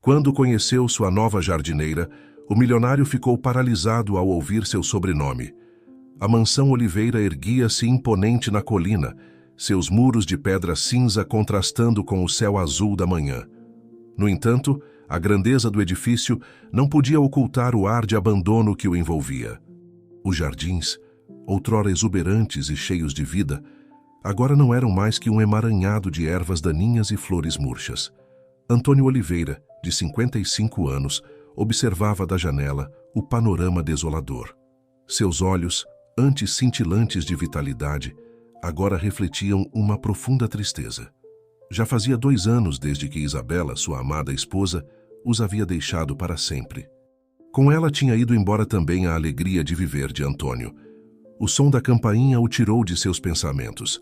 Quando conheceu sua nova jardineira, o milionário ficou paralisado ao ouvir seu sobrenome. A mansão Oliveira erguia-se imponente na colina, seus muros de pedra cinza contrastando com o céu azul da manhã. No entanto, a grandeza do edifício não podia ocultar o ar de abandono que o envolvia. Os jardins, outrora exuberantes e cheios de vida, agora não eram mais que um emaranhado de ervas daninhas e flores murchas. Antônio Oliveira, de 55 anos, observava da janela o panorama desolador. Seus olhos, antes cintilantes de vitalidade, agora refletiam uma profunda tristeza. Já fazia 2 anos desde que Isabela, sua amada esposa, os havia deixado para sempre. Com ela tinha ido embora também a alegria de viver de Antônio. O som da campainha o tirou de seus pensamentos.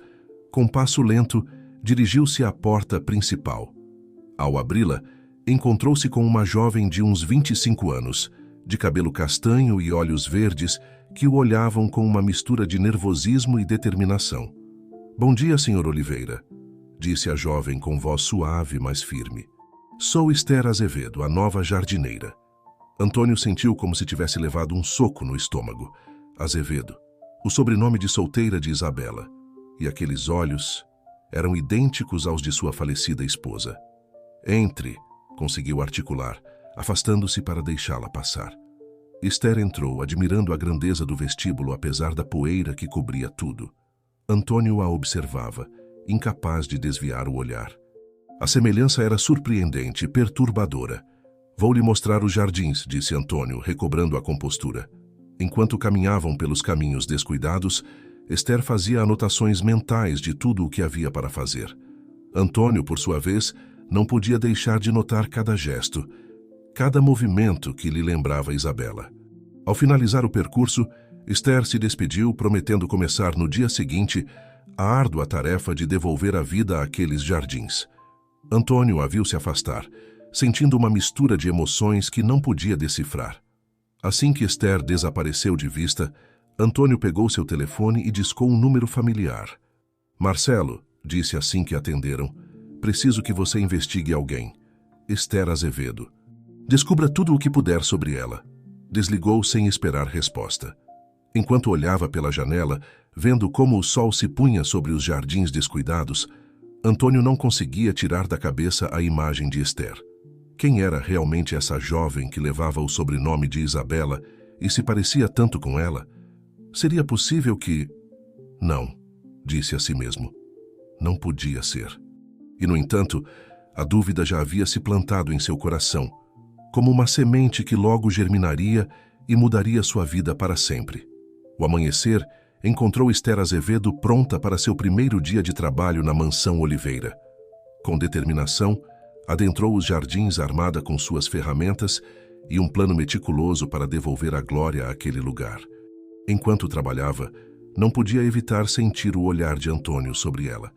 Com passo lento, dirigiu-se à porta principal. Ao abri-la, encontrou-se com uma jovem de uns 25 anos, de cabelo castanho e olhos verdes, que o olhavam com uma mistura de nervosismo e determinação. "Bom dia, Sr. Oliveira", disse a jovem com voz suave, mas firme. "Sou Esther Azevedo, a nova jardineira." Antônio sentiu como se tivesse levado um soco no estômago. Azevedo, o sobrenome de solteira de Isabela. E aqueles olhos eram idênticos aos de sua falecida esposa. "Entre", conseguiu articular, afastando-se para deixá-la passar. Esther entrou, admirando a grandeza do vestíbulo apesar da poeira que cobria tudo. Antônio a observava, incapaz de desviar o olhar. A semelhança era surpreendente e perturbadora. "Vou lhe mostrar os jardins", disse Antônio, recobrando a compostura. Enquanto caminhavam pelos caminhos descuidados, Esther fazia anotações mentais de tudo o que havia para fazer. Antônio, por sua vez, não podia deixar de notar cada gesto, cada movimento que lhe lembrava Isabela. Ao finalizar o percurso, Esther se despediu, prometendo começar no dia seguinte a árdua tarefa de devolver a vida àqueles jardins. Antônio a viu se afastar, sentindo uma mistura de emoções que não podia decifrar. Assim que Esther desapareceu de vista, Antônio pegou seu telefone e discou um número familiar. "Marcelo", disse assim que atenderam, "preciso que você investigue alguém. Esther Azevedo. Descubra tudo o que puder sobre ela." Desligou sem esperar resposta. Enquanto olhava pela janela, vendo como o sol se punha sobre os jardins descuidados, Antônio não conseguia tirar da cabeça a imagem de Esther. Quem era realmente essa jovem que levava o sobrenome de Isabela e se parecia tanto com ela? Seria possível que... Não, disse a si mesmo. Não podia ser. E, no entanto, a dúvida já havia se plantado em seu coração, como uma semente que logo germinaria e mudaria sua vida para sempre. O amanhecer encontrou Esther Azevedo pronta para seu primeiro dia de trabalho na mansão Oliveira. Com determinação, adentrou os jardins armada com suas ferramentas e um plano meticuloso para devolver a glória àquele lugar. Enquanto trabalhava, não podia evitar sentir o olhar de Antônio sobre ela.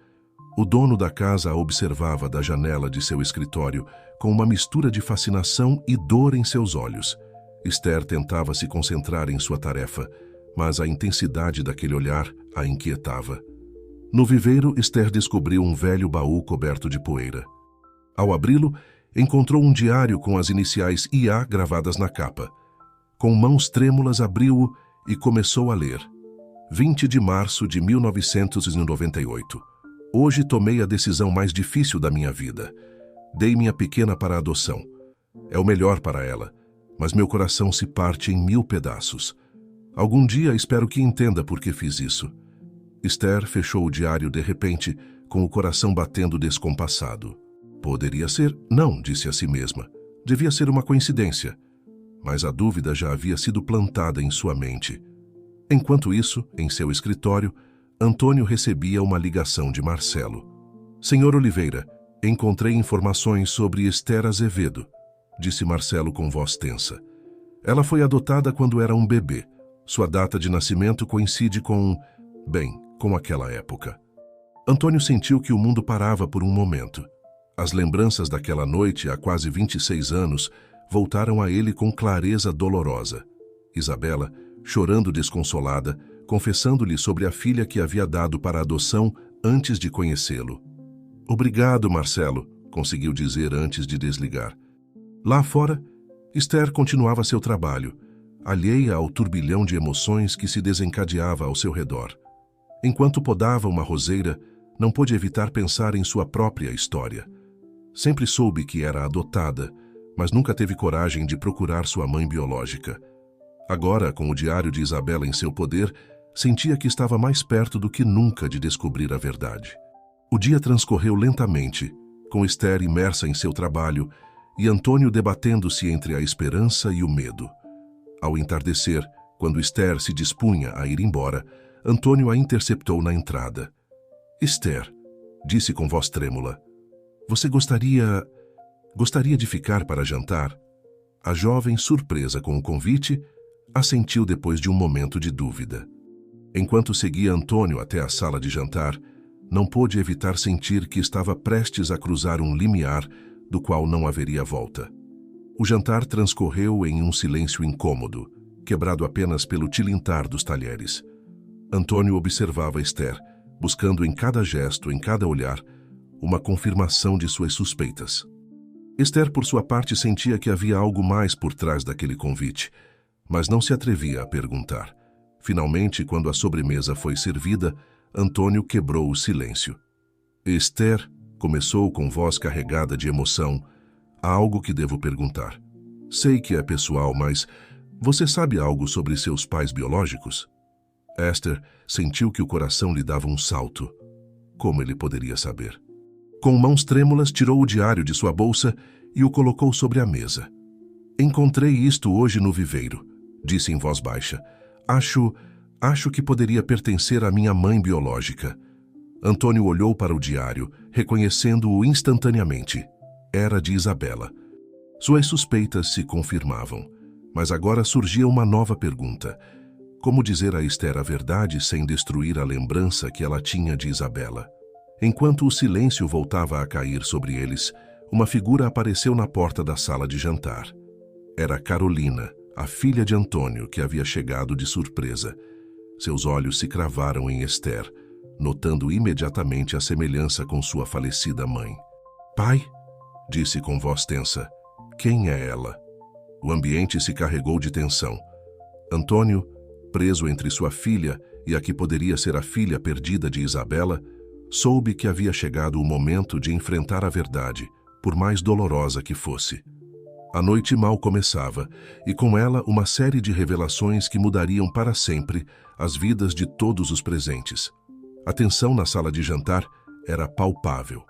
O dono da casa a observava da janela de seu escritório com uma mistura de fascinação e dor em seus olhos. Esther tentava se concentrar em sua tarefa, mas a intensidade daquele olhar a inquietava. No viveiro, Esther descobriu um velho baú coberto de poeira. Ao abri-lo, encontrou um diário com as iniciais IA gravadas na capa. Com mãos trêmulas, abriu-o e começou a ler. 20 de março de 1998. Hoje tomei a decisão mais difícil da minha vida. Dei minha pequena para a adoção. É o melhor para ela, mas meu coração se parte em 1000 pedaços. Algum dia espero que entenda por que fiz isso. Esther fechou o diário de repente, com o coração batendo descompassado. Poderia ser? Não, disse a si mesma. Devia ser uma coincidência. Mas a dúvida já havia sido plantada em sua mente. Enquanto isso, em seu escritório, Antônio recebia uma ligação de Marcelo. Senhor Oliveira, encontrei informações sobre Esther Azevedo, disse Marcelo com voz tensa. Ela foi adotada quando era um bebê. Sua data de nascimento coincide com aquela época. Antônio sentiu que o mundo parava por um momento. As lembranças daquela noite, há quase 26 anos, voltaram a ele com clareza dolorosa. Isabela, chorando desconsolada, confessando-lhe sobre a filha que havia dado para adoção antes de conhecê-lo. Obrigado, Marcelo, conseguiu dizer antes de desligar. Lá fora, Esther continuava seu trabalho, alheia ao turbilhão de emoções que se desencadeava ao seu redor. Enquanto podava uma roseira, não pôde evitar pensar em sua própria história. Sempre soube que era adotada, mas nunca teve coragem de procurar sua mãe biológica. Agora, com o diário de Isabela em seu poder, sentia que estava mais perto do que nunca de descobrir a verdade. O dia transcorreu lentamente, com Esther imersa em seu trabalho e Antônio debatendo-se entre a esperança e o medo. Ao entardecer, quando Esther se dispunha a ir embora, Antônio a interceptou na entrada. "Esther", disse com voz trêmula, "você gostaria de ficar para jantar?" A jovem, surpresa com o convite, assentiu depois de um momento de dúvida. Enquanto seguia Antônio até a sala de jantar, não pôde evitar sentir que estava prestes a cruzar um limiar do qual não haveria volta. O jantar transcorreu em um silêncio incômodo, quebrado apenas pelo tilintar dos talheres. Antônio observava Esther, buscando em cada gesto, em cada olhar, uma confirmação de suas suspeitas. Esther, por sua parte, sentia que havia algo mais por trás daquele convite, mas não se atrevia a perguntar. Finalmente, quando a sobremesa foi servida, Antônio quebrou o silêncio. "Esther", começou com voz carregada de emoção, "há algo que devo perguntar. Sei que é pessoal, mas você sabe algo sobre seus pais biológicos?" Esther sentiu que o coração lhe dava um salto. Como ele poderia saber? Com mãos trêmulas, tirou o diário de sua bolsa e o colocou sobre a mesa. "Encontrei isto hoje no viveiro", disse em voz baixa. Acho que poderia pertencer à minha mãe biológica." Antônio olhou para o diário, reconhecendo-o instantaneamente. Era de Isabela. Suas suspeitas se confirmavam, mas agora surgia uma nova pergunta. Como dizer a Esther a verdade sem destruir a lembrança que ela tinha de Isabela? Enquanto o silêncio voltava a cair sobre eles, uma figura apareceu na porta da sala de jantar. Era Carolina, a filha de Antônio, que havia chegado de surpresa. Seus olhos se cravaram em Esther, notando imediatamente a semelhança com sua falecida mãe. "Pai?", disse com voz tensa. "Quem é ela?" O ambiente se carregou de tensão. Antônio, preso entre sua filha e a que poderia ser a filha perdida de Isabela, soube que havia chegado o momento de enfrentar a verdade, por mais dolorosa que fosse. A noite mal começava, e com ela uma série de revelações que mudariam para sempre as vidas de todos os presentes. A tensão na sala de jantar era palpável.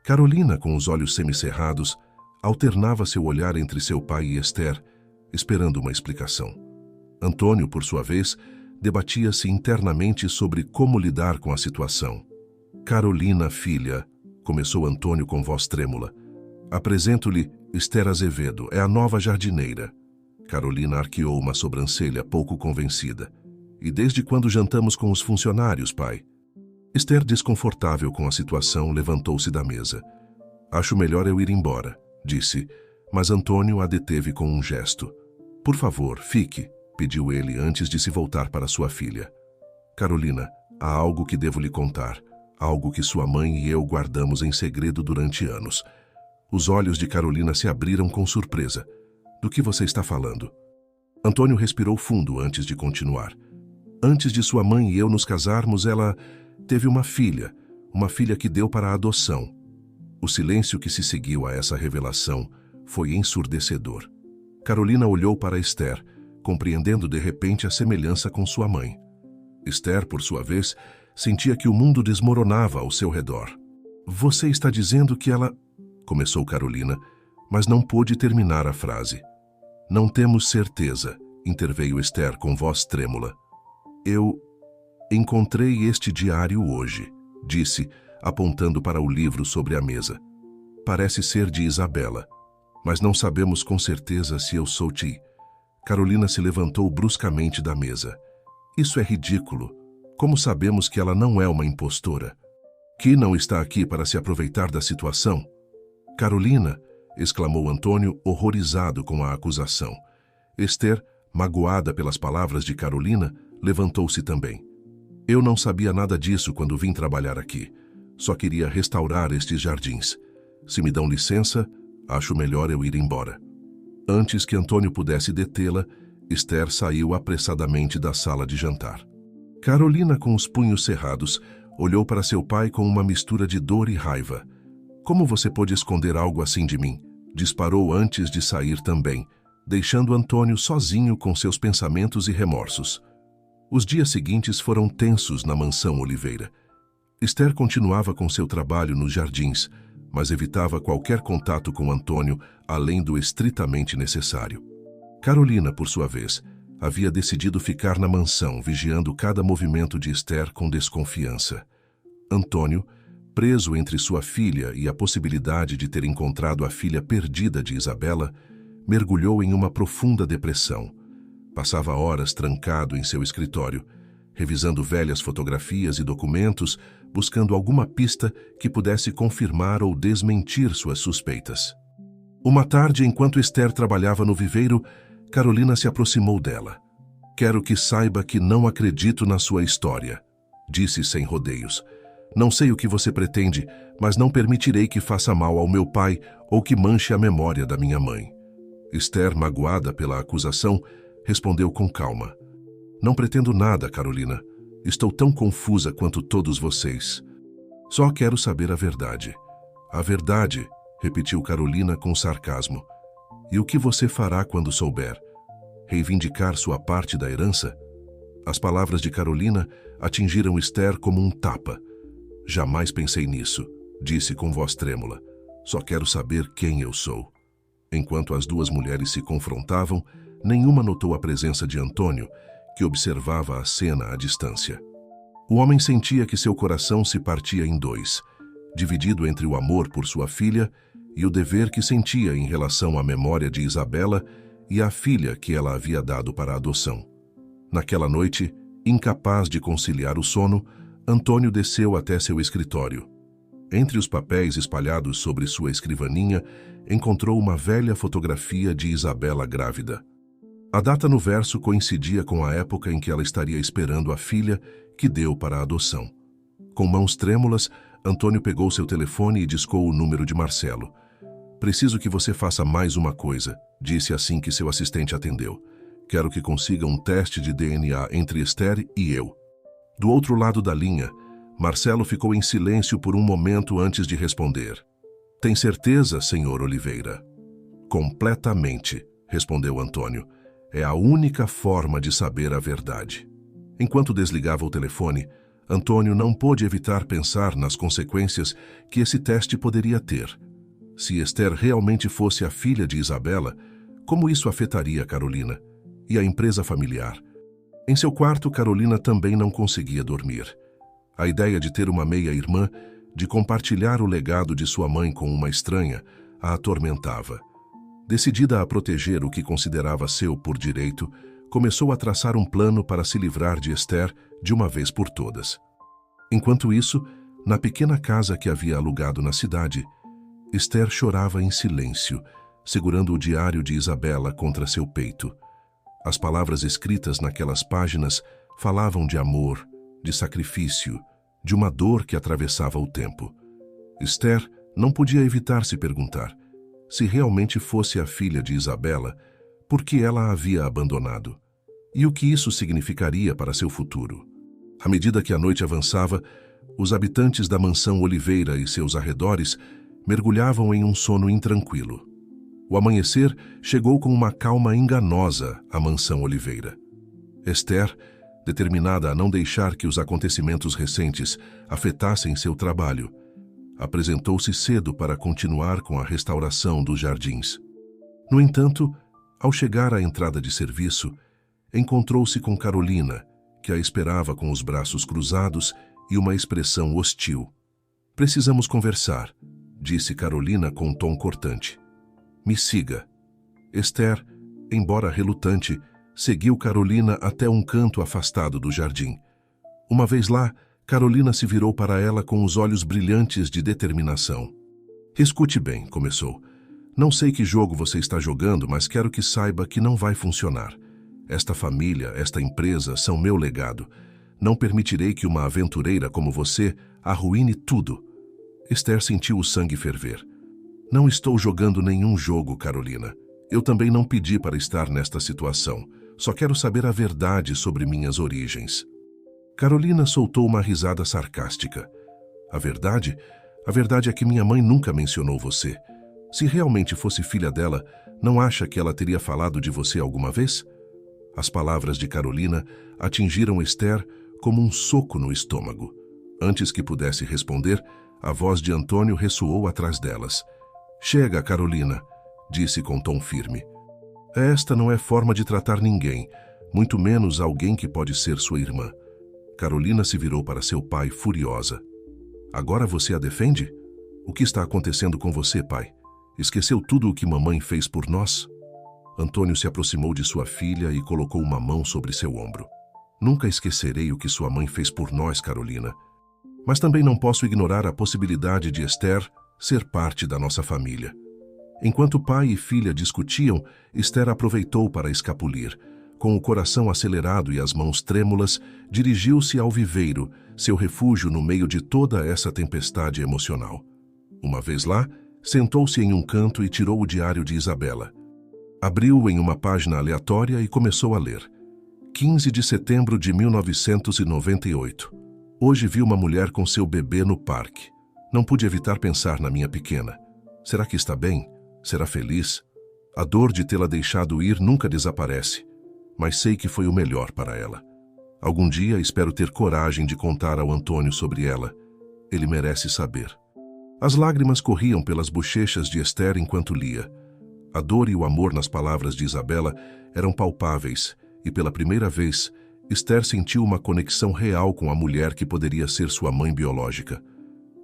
Carolina, com os olhos semicerrados, alternava seu olhar entre seu pai e Esther, esperando uma explicação. Antônio, por sua vez, debatia-se internamente sobre como lidar com a situação. "Carolina, filha", começou Antônio com voz trêmula. "Apresento-lhe Esther Azevedo, é a nova jardineira." Carolina arqueou uma sobrancelha pouco convencida. "E desde quando jantamos com os funcionários, pai?" Esther, desconfortável com a situação, levantou-se da mesa. "Acho melhor eu ir embora", disse, mas Antônio a deteve com um gesto. "Por favor, fique", pediu ele antes de se voltar para sua filha. "Carolina, há algo que devo lhe contar, algo que sua mãe e eu guardamos em segredo durante anos." Os olhos de Carolina se abriram com surpresa. "Do que você está falando?" Antônio respirou fundo antes de continuar. "Antes de sua mãe e eu nos casarmos, ela teve uma filha que deu para a adoção." O silêncio que se seguiu a essa revelação foi ensurdecedor. Carolina olhou para Esther, compreendendo de repente a semelhança com sua mãe. Esther, por sua vez, sentia que o mundo desmoronava ao seu redor. "Você está dizendo que ela..." começou Carolina, mas não pôde terminar a frase. "Não temos certeza", interveio Esther com voz trêmula. "Eu encontrei este diário hoje", disse, apontando para o livro sobre a mesa. "Parece ser de Isabela, mas não sabemos com certeza se eu sou Ti." Carolina se levantou bruscamente da mesa. "Isso é ridículo. Como sabemos que ela não é uma impostora? Que não está aqui para se aproveitar da situação?" "Carolina!", exclamou Antônio, horrorizado com a acusação. Esther, magoada pelas palavras de Carolina, levantou-se também. "Eu não sabia nada disso quando vim trabalhar aqui. Só queria restaurar estes jardins. Se me dão licença, acho melhor eu ir embora." Antes que Antônio pudesse detê-la, Esther saiu apressadamente da sala de jantar. Carolina, com os punhos cerrados, olhou para seu pai com uma mistura de dor e raiva. Como você pôde esconder algo assim de mim? Disparou antes de sair também, deixando Antônio sozinho com seus pensamentos e remorsos. Os dias seguintes foram tensos na mansão Oliveira. Esther continuava com seu trabalho nos jardins, mas evitava qualquer contato com Antônio além do estritamente necessário. Carolina, por sua vez, havia decidido ficar na mansão, vigiando cada movimento de Esther com desconfiança. Antônio, preso entre sua filha e a possibilidade de ter encontrado a filha perdida de Isabela, mergulhou em uma profunda depressão. Passava horas trancado em seu escritório, revisando velhas fotografias e documentos, buscando alguma pista que pudesse confirmar ou desmentir suas suspeitas. Uma tarde, enquanto Esther trabalhava no viveiro, Carolina se aproximou dela. "Quero que saiba que não acredito na sua história", disse sem rodeios. "Não sei o que você pretende, mas não permitirei que faça mal ao meu pai ou que manche a memória da minha mãe." Esther, magoada pela acusação, respondeu com calma: "Não pretendo nada, Carolina. Estou tão confusa quanto todos vocês. Só quero saber a verdade." "A verdade", repetiu Carolina com sarcasmo. "E o que você fará quando souber? Reivindicar sua parte da herança?" As palavras de Carolina atingiram Esther como um tapa. "Jamais pensei nisso", disse com voz trêmula. "Só quero saber quem eu sou." Enquanto as duas mulheres se confrontavam, nenhuma notou a presença de Antônio, que observava a cena à distância. O homem sentia que seu coração se partia em dois, dividido entre o amor por sua filha e o dever que sentia em relação à memória de Isabela e à filha que ela havia dado para a adoção. Naquela noite, incapaz de conciliar o sono, Antônio desceu até seu escritório. Entre os papéis espalhados sobre sua escrivaninha, encontrou uma velha fotografia de Isabela grávida. A data no verso coincidia com a época em que ela estaria esperando a filha que deu para a adoção. Com mãos trêmulas, Antônio pegou seu telefone e discou o número de Marcelo. "Preciso que você faça mais uma coisa", disse assim que seu assistente atendeu. "Quero que consiga um teste de DNA entre Esther e eu." Do outro lado da linha, Marcelo ficou em silêncio por um momento antes de responder. "Tem certeza, senhor Oliveira?" "Completamente", respondeu Antônio. "É a única forma de saber a verdade." Enquanto desligava o telefone, Antônio não pôde evitar pensar nas consequências que esse teste poderia ter. Se Esther realmente fosse a filha de Isabela, como isso afetaria Carolina e a empresa familiar? Em seu quarto, Carolina também não conseguia dormir. A ideia de ter uma meia-irmã, de compartilhar o legado de sua mãe com uma estranha, a atormentava. Decidida a proteger o que considerava seu por direito, começou a traçar um plano para se livrar de Esther de uma vez por todas. Enquanto isso, na pequena casa que havia alugado na cidade, Esther chorava em silêncio, segurando o diário de Isabela contra seu peito. As palavras escritas naquelas páginas falavam de amor, de sacrifício, de uma dor que atravessava o tempo. Esther não podia evitar se perguntar: se realmente fosse a filha de Isabela, por que ela a havia abandonado? E o que isso significaria para seu futuro? À medida que a noite avançava, os habitantes da mansão Oliveira e seus arredores mergulhavam em um sono intranquilo. O amanhecer chegou com uma calma enganosa à mansão Oliveira. Esther, determinada a não deixar que os acontecimentos recentes afetassem seu trabalho, apresentou-se cedo para continuar com a restauração dos jardins. No entanto, ao chegar à entrada de serviço, encontrou-se com Carolina, que a esperava com os braços cruzados e uma expressão hostil. "Precisamos conversar", disse Carolina com um tom cortante. "Me siga." Esther, embora relutante, seguiu Carolina até um canto afastado do jardim. Uma vez lá, Carolina se virou para ela com os olhos brilhantes de determinação. "Escute bem", começou. "Não sei que jogo você está jogando, mas quero que saiba que não vai funcionar. Esta família, esta empresa são meu legado. Não permitirei que uma aventureira como você arruine tudo." Esther sentiu o sangue ferver. "Não estou jogando nenhum jogo, Carolina. Eu também não pedi para estar nesta situação. Só quero saber a verdade sobre minhas origens. Carolina soltou uma risada sarcástica. A verdade? A verdade é que minha mãe nunca mencionou você. Se realmente fosse filha dela, não acha que ela teria falado de você alguma vez? As palavras de Carolina atingiram Esther como um soco no estômago. Antes que pudesse responder, a voz de Antônio ressoou atrás delas. Chega, Carolina, disse com tom firme. Esta não é forma de tratar ninguém, muito menos alguém que pode ser sua irmã. Carolina se virou para seu pai furiosa. Agora você a defende? O que está acontecendo com você, pai? Esqueceu tudo o que mamãe fez por nós? Antônio se aproximou de sua filha e colocou uma mão sobre seu ombro. Nunca esquecerei o que sua mãe fez por nós, Carolina. Mas também não posso ignorar a possibilidade de Esther ser parte da nossa família. Enquanto pai e filha discutiam, Esther aproveitou para escapulir. Com o coração acelerado e as mãos trêmulas, dirigiu-se ao viveiro, seu refúgio no meio de toda essa tempestade emocional. Uma vez lá, sentou-se em um canto e tirou o diário de Isabela. Abriu-o em uma página aleatória e começou a ler. 15 de setembro de 1998. Hoje vi uma mulher com seu bebê no parque. Não pude evitar pensar na minha pequena. Será que está bem? Será feliz? A dor de tê-la deixado ir nunca desaparece, mas sei que foi o melhor para ela. Algum dia espero ter coragem de contar ao Antônio sobre ela. Ele merece saber. As lágrimas corriam pelas bochechas de Esther enquanto lia. A dor e o amor nas palavras de Isabela eram palpáveis, e pela primeira vez, Esther sentiu uma conexão real com a mulher que poderia ser sua mãe biológica.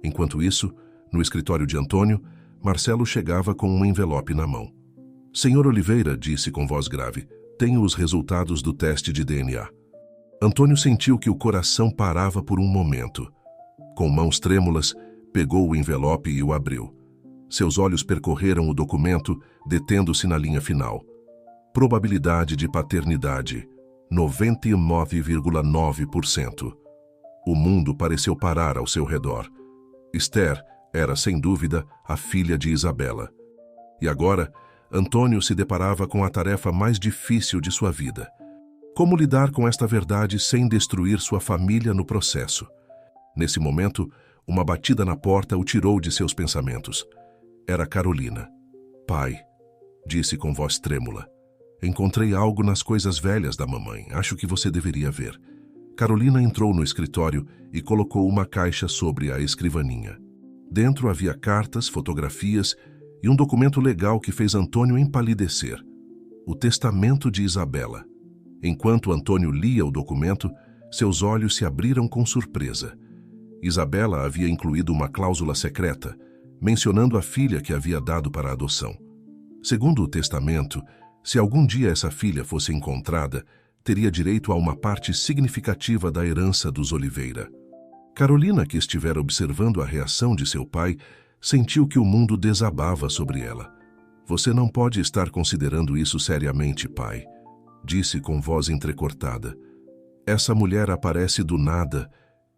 Enquanto isso, no escritório de Antônio, Marcelo chegava com um envelope na mão. Senhor Oliveira, disse com voz grave, tenho os resultados do teste de DNA. Antônio sentiu que o coração parava por um momento. Com mãos trêmulas, pegou o envelope e o abriu. Seus olhos percorreram o documento, detendo-se na linha final. Probabilidade de paternidade, 99,9%. O mundo pareceu parar ao seu redor. Esther era, sem dúvida, a filha de Isabela. E agora, Antônio se deparava com a tarefa mais difícil de sua vida. Como lidar com esta verdade sem destruir sua família no processo? Nesse momento, uma batida na porta o tirou de seus pensamentos. Era Carolina. Pai, disse com voz trêmula, encontrei algo nas coisas velhas da mamãe. Acho que você deveria ver. Carolina entrou no escritório e colocou uma caixa sobre a escrivaninha. Dentro havia cartas, fotografias e um documento legal que fez Antônio empalidecer. O testamento de Isabela. Enquanto Antônio lia o documento, seus olhos se abriram com surpresa. Isabela havia incluído uma cláusula secreta, mencionando a filha que havia dado para a adoção. Segundo o testamento, se algum dia essa filha fosse encontrada, teria direito a uma parte significativa da herança dos Oliveira. Carolina, que estivera observando a reação de seu pai, sentiu que o mundo desabava sobre ela. Você não pode estar considerando isso seriamente, pai, disse com voz entrecortada. Essa mulher aparece do nada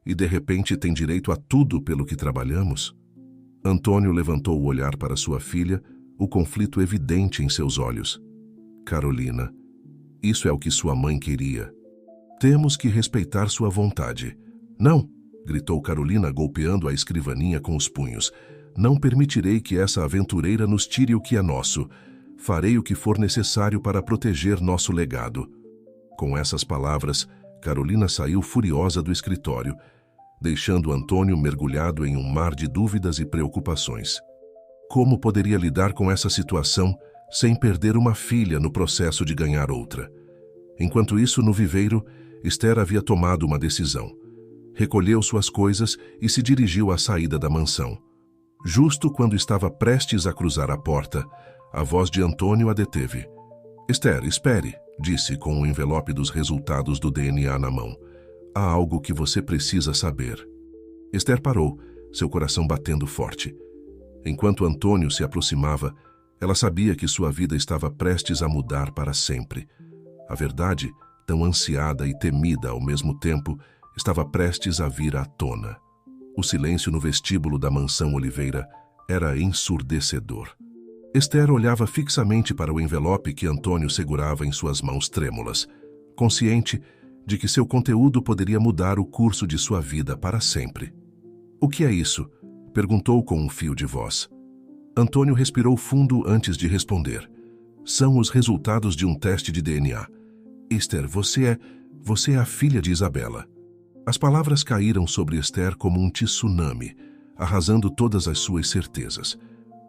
e de repente tem direito a tudo pelo que trabalhamos? Antônio levantou o olhar para sua filha, o conflito evidente em seus olhos. Carolina, isso é o que sua mãe queria. Temos que respeitar sua vontade. Não, gritou Carolina golpeando a escrivaninha com os punhos. Não permitirei que essa aventureira nos tire o que é nosso. Farei o que for necessário para proteger nosso legado. Com essas palavras, Carolina saiu furiosa do escritório, deixando Antônio mergulhado em um mar de dúvidas e preocupações. Como poderia lidar com essa situação sem perder uma filha no processo de ganhar outra? Enquanto isso, no viveiro, Esther havia tomado uma decisão. Recolheu suas coisas e se dirigiu à saída da mansão. Justo quando estava prestes a cruzar a porta, a voz de Antônio a deteve. Esther, espere, disse com o envelope dos resultados do DNA na mão. Há algo que você precisa saber. Esther parou, seu coração batendo forte. Enquanto Antônio se aproximava, ela sabia que sua vida estava prestes a mudar para sempre. A verdade, tão ansiada e temida ao mesmo tempo, estava prestes a vir à tona. O silêncio no vestíbulo da mansão Oliveira era ensurdecedor. Esther olhava fixamente para o envelope que Antônio segurava em suas mãos trêmulas, consciente de que seu conteúdo poderia mudar o curso de sua vida para sempre. "O que é isso?" perguntou com um fio de voz. Antônio respirou fundo antes de responder. "São os resultados de um teste de DNA. Esther, você é a filha de Isabela." As palavras caíram sobre Esther como um tsunami, arrasando todas as suas certezas.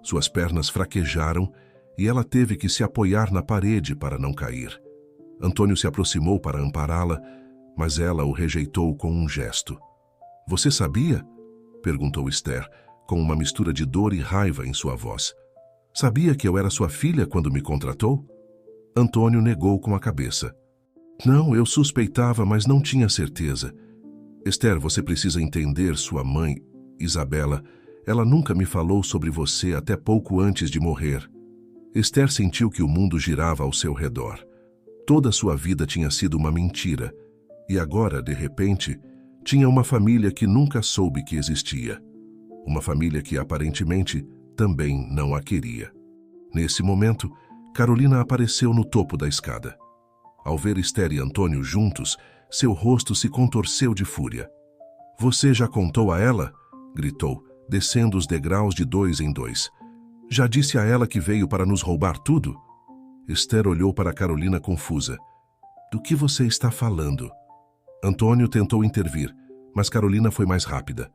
Suas pernas fraquejaram e ela teve que se apoiar na parede para não cair. Antônio se aproximou para ampará-la, mas ela o rejeitou com um gesto. "Você sabia?" perguntou Esther, com uma mistura de dor e raiva em sua voz. "Sabia que eu era sua filha quando me contratou?" Antônio negou com a cabeça. "Não, eu suspeitava, mas não tinha certeza. Esther, você precisa entender sua mãe, Isabela. Ela nunca me falou sobre você até pouco antes de morrer." Esther sentiu que o mundo girava ao seu redor. Toda sua vida tinha sido uma mentira, e agora, de repente, tinha uma família que nunca soube que existia. Uma família que aparentemente também não a queria. Nesse momento, Carolina apareceu no topo da escada. Ao ver Esther e Antônio juntos, seu rosto se contorceu de fúria. "Você já contou a ela?" gritou, descendo os degraus de 2 em 2. "Já disse a ela que veio para nos roubar tudo?" Esther olhou para Carolina confusa. "Do que você está falando?" Antônio tentou intervir, mas Carolina foi mais rápida.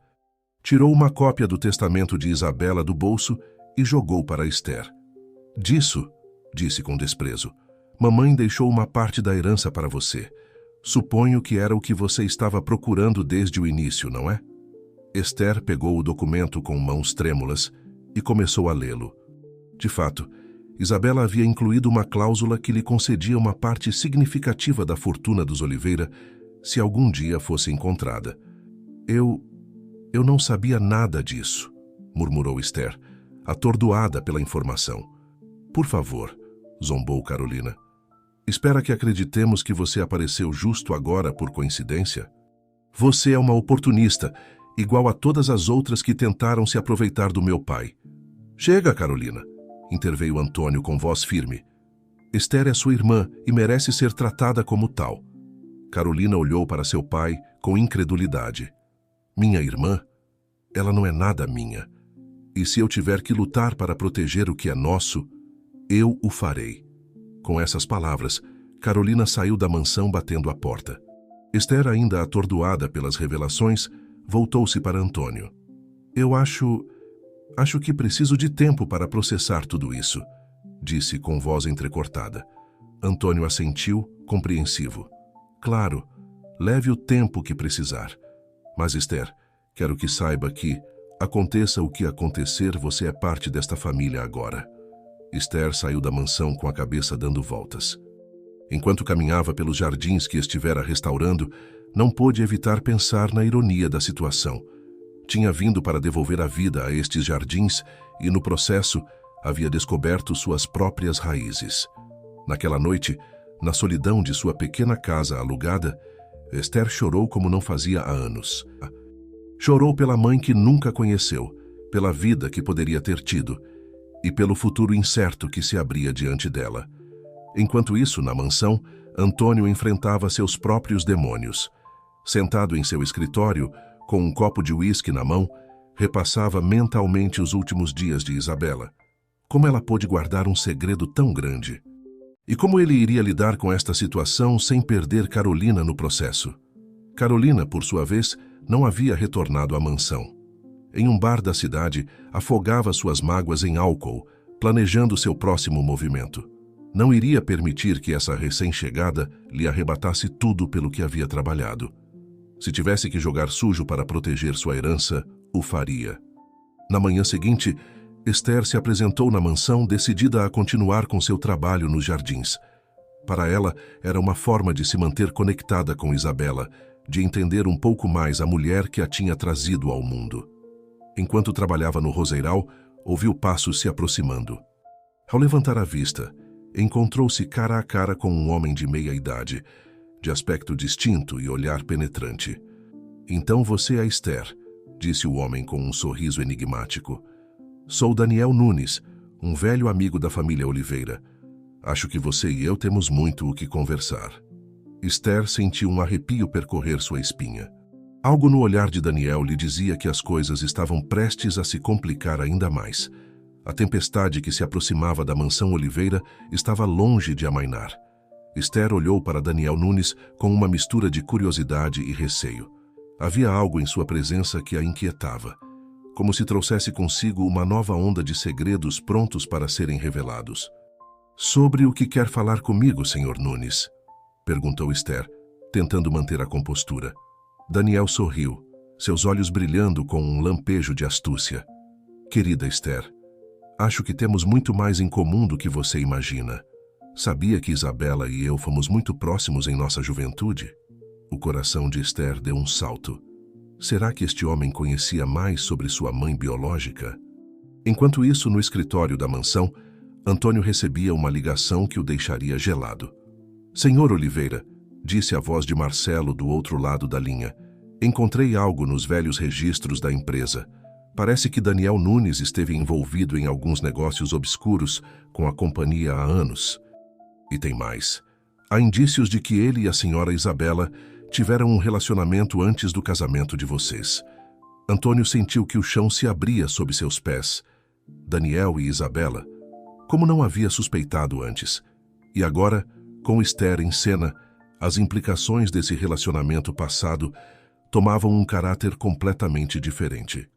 Tirou uma cópia do testamento de Isabela do bolso e jogou para Esther. "Disso", disse com desprezo, "mamãe deixou uma parte da herança para você. Suponho que era o que você estava procurando desde o início, não é?" Esther pegou o documento com mãos trêmulas e começou a lê-lo. De fato, Isabela havia incluído uma cláusula que lhe concedia uma parte significativa da fortuna dos Oliveira se algum dia fosse encontrada. Eu não sabia nada disso", murmurou Esther, atordoada pela informação. "Por favor", zombou Carolina. "Espera que acreditemos que você apareceu justo agora por coincidência? Você é uma oportunista, igual a todas as outras que tentaram se aproveitar do meu pai." "Chega, Carolina", interveio Antônio com voz firme. "Esther é sua irmã e merece ser tratada como tal." Carolina olhou para seu pai com incredulidade. "Minha irmã? Ela não é nada minha. E se eu tiver que lutar para proteger o que é nosso, eu o farei." Com essas palavras, Carolina saiu da mansão batendo a porta. Esther, ainda atordoada pelas revelações, voltou-se para Antônio. "Eu acho que preciso de tempo para processar tudo isso", disse com voz entrecortada. Antônio assentiu, compreensivo. "Claro, leve o tempo que precisar. Mas, Esther, quero que saiba que, aconteça o que acontecer, você é parte desta família agora." Esther saiu da mansão com a cabeça dando voltas. Enquanto caminhava pelos jardins que estivera restaurando, não pôde evitar pensar na ironia da situação. Tinha vindo para devolver a vida a estes jardins e, no processo, havia descoberto suas próprias raízes. Naquela noite, na solidão de sua pequena casa alugada, Esther chorou como não fazia há anos. Chorou pela mãe que nunca conheceu, pela vida que poderia ter tido e pelo futuro incerto que se abria diante dela. Enquanto isso, na mansão, Antônio enfrentava seus próprios demônios. Sentado em seu escritório, com um copo de uísque na mão, repassava mentalmente os últimos dias de Isabela. Como ela pôde guardar um segredo tão grande? E como ele iria lidar com esta situação sem perder Carolina no processo? Carolina, por sua vez, não havia retornado à mansão. Em um bar da cidade, afogava suas mágoas em álcool, planejando seu próximo movimento. Não iria permitir que essa recém-chegada lhe arrebatasse tudo pelo que havia trabalhado. Se tivesse que jogar sujo para proteger sua herança, o faria. Na manhã seguinte, Esther se apresentou na mansão decidida a continuar com seu trabalho nos jardins. Para ela, era uma forma de se manter conectada com Isabela, de entender um pouco mais a mulher que a tinha trazido ao mundo. Enquanto trabalhava no roseiral, ouviu passos se aproximando. Ao levantar a vista, encontrou-se cara a cara com um homem de meia idade, de aspecto distinto e olhar penetrante. "Então você é Esther", disse o homem com um sorriso enigmático. "Sou Daniel Nunes, um velho amigo da família Oliveira. Acho que você e eu temos muito o que conversar. Esther sentiu um arrepio percorrer sua espinha. Algo no olhar de Daniel lhe dizia que as coisas estavam prestes a se complicar ainda mais. A tempestade que se aproximava da mansão Oliveira estava longe de amainar. Esther olhou para Daniel Nunes com uma mistura de curiosidade e receio. Havia algo em sua presença que a inquietava, como se trouxesse consigo uma nova onda de segredos prontos para serem revelados. «Sobre o que quer falar comigo, Sr. Nunes?» perguntou Esther, tentando manter a compostura. Daniel sorriu, seus olhos brilhando com um lampejo de astúcia. «Querida Esther, acho que temos muito mais em comum do que você imagina. Sabia que Isabela e eu fomos muito próximos em nossa juventude?» O coração de Esther deu um salto. Será que este homem conhecia mais sobre sua mãe biológica? Enquanto isso, no escritório da mansão, Antônio recebia uma ligação que o deixaria gelado. «Senhor Oliveira», disse a voz de Marcelo do outro lado da linha, «encontrei algo nos velhos registros da empresa. Parece que Daniel Nunes esteve envolvido em alguns negócios obscuros com a companhia há anos. E tem mais. Há indícios de que ele e a senhora Isabela tiveram um relacionamento antes do casamento de vocês.» Antônio sentiu que o chão se abria sob seus pés. Daniel e Isabela, como não havia suspeitado antes. E agora, com Esther em cena, as implicações desse relacionamento passado tomavam um caráter completamente diferente.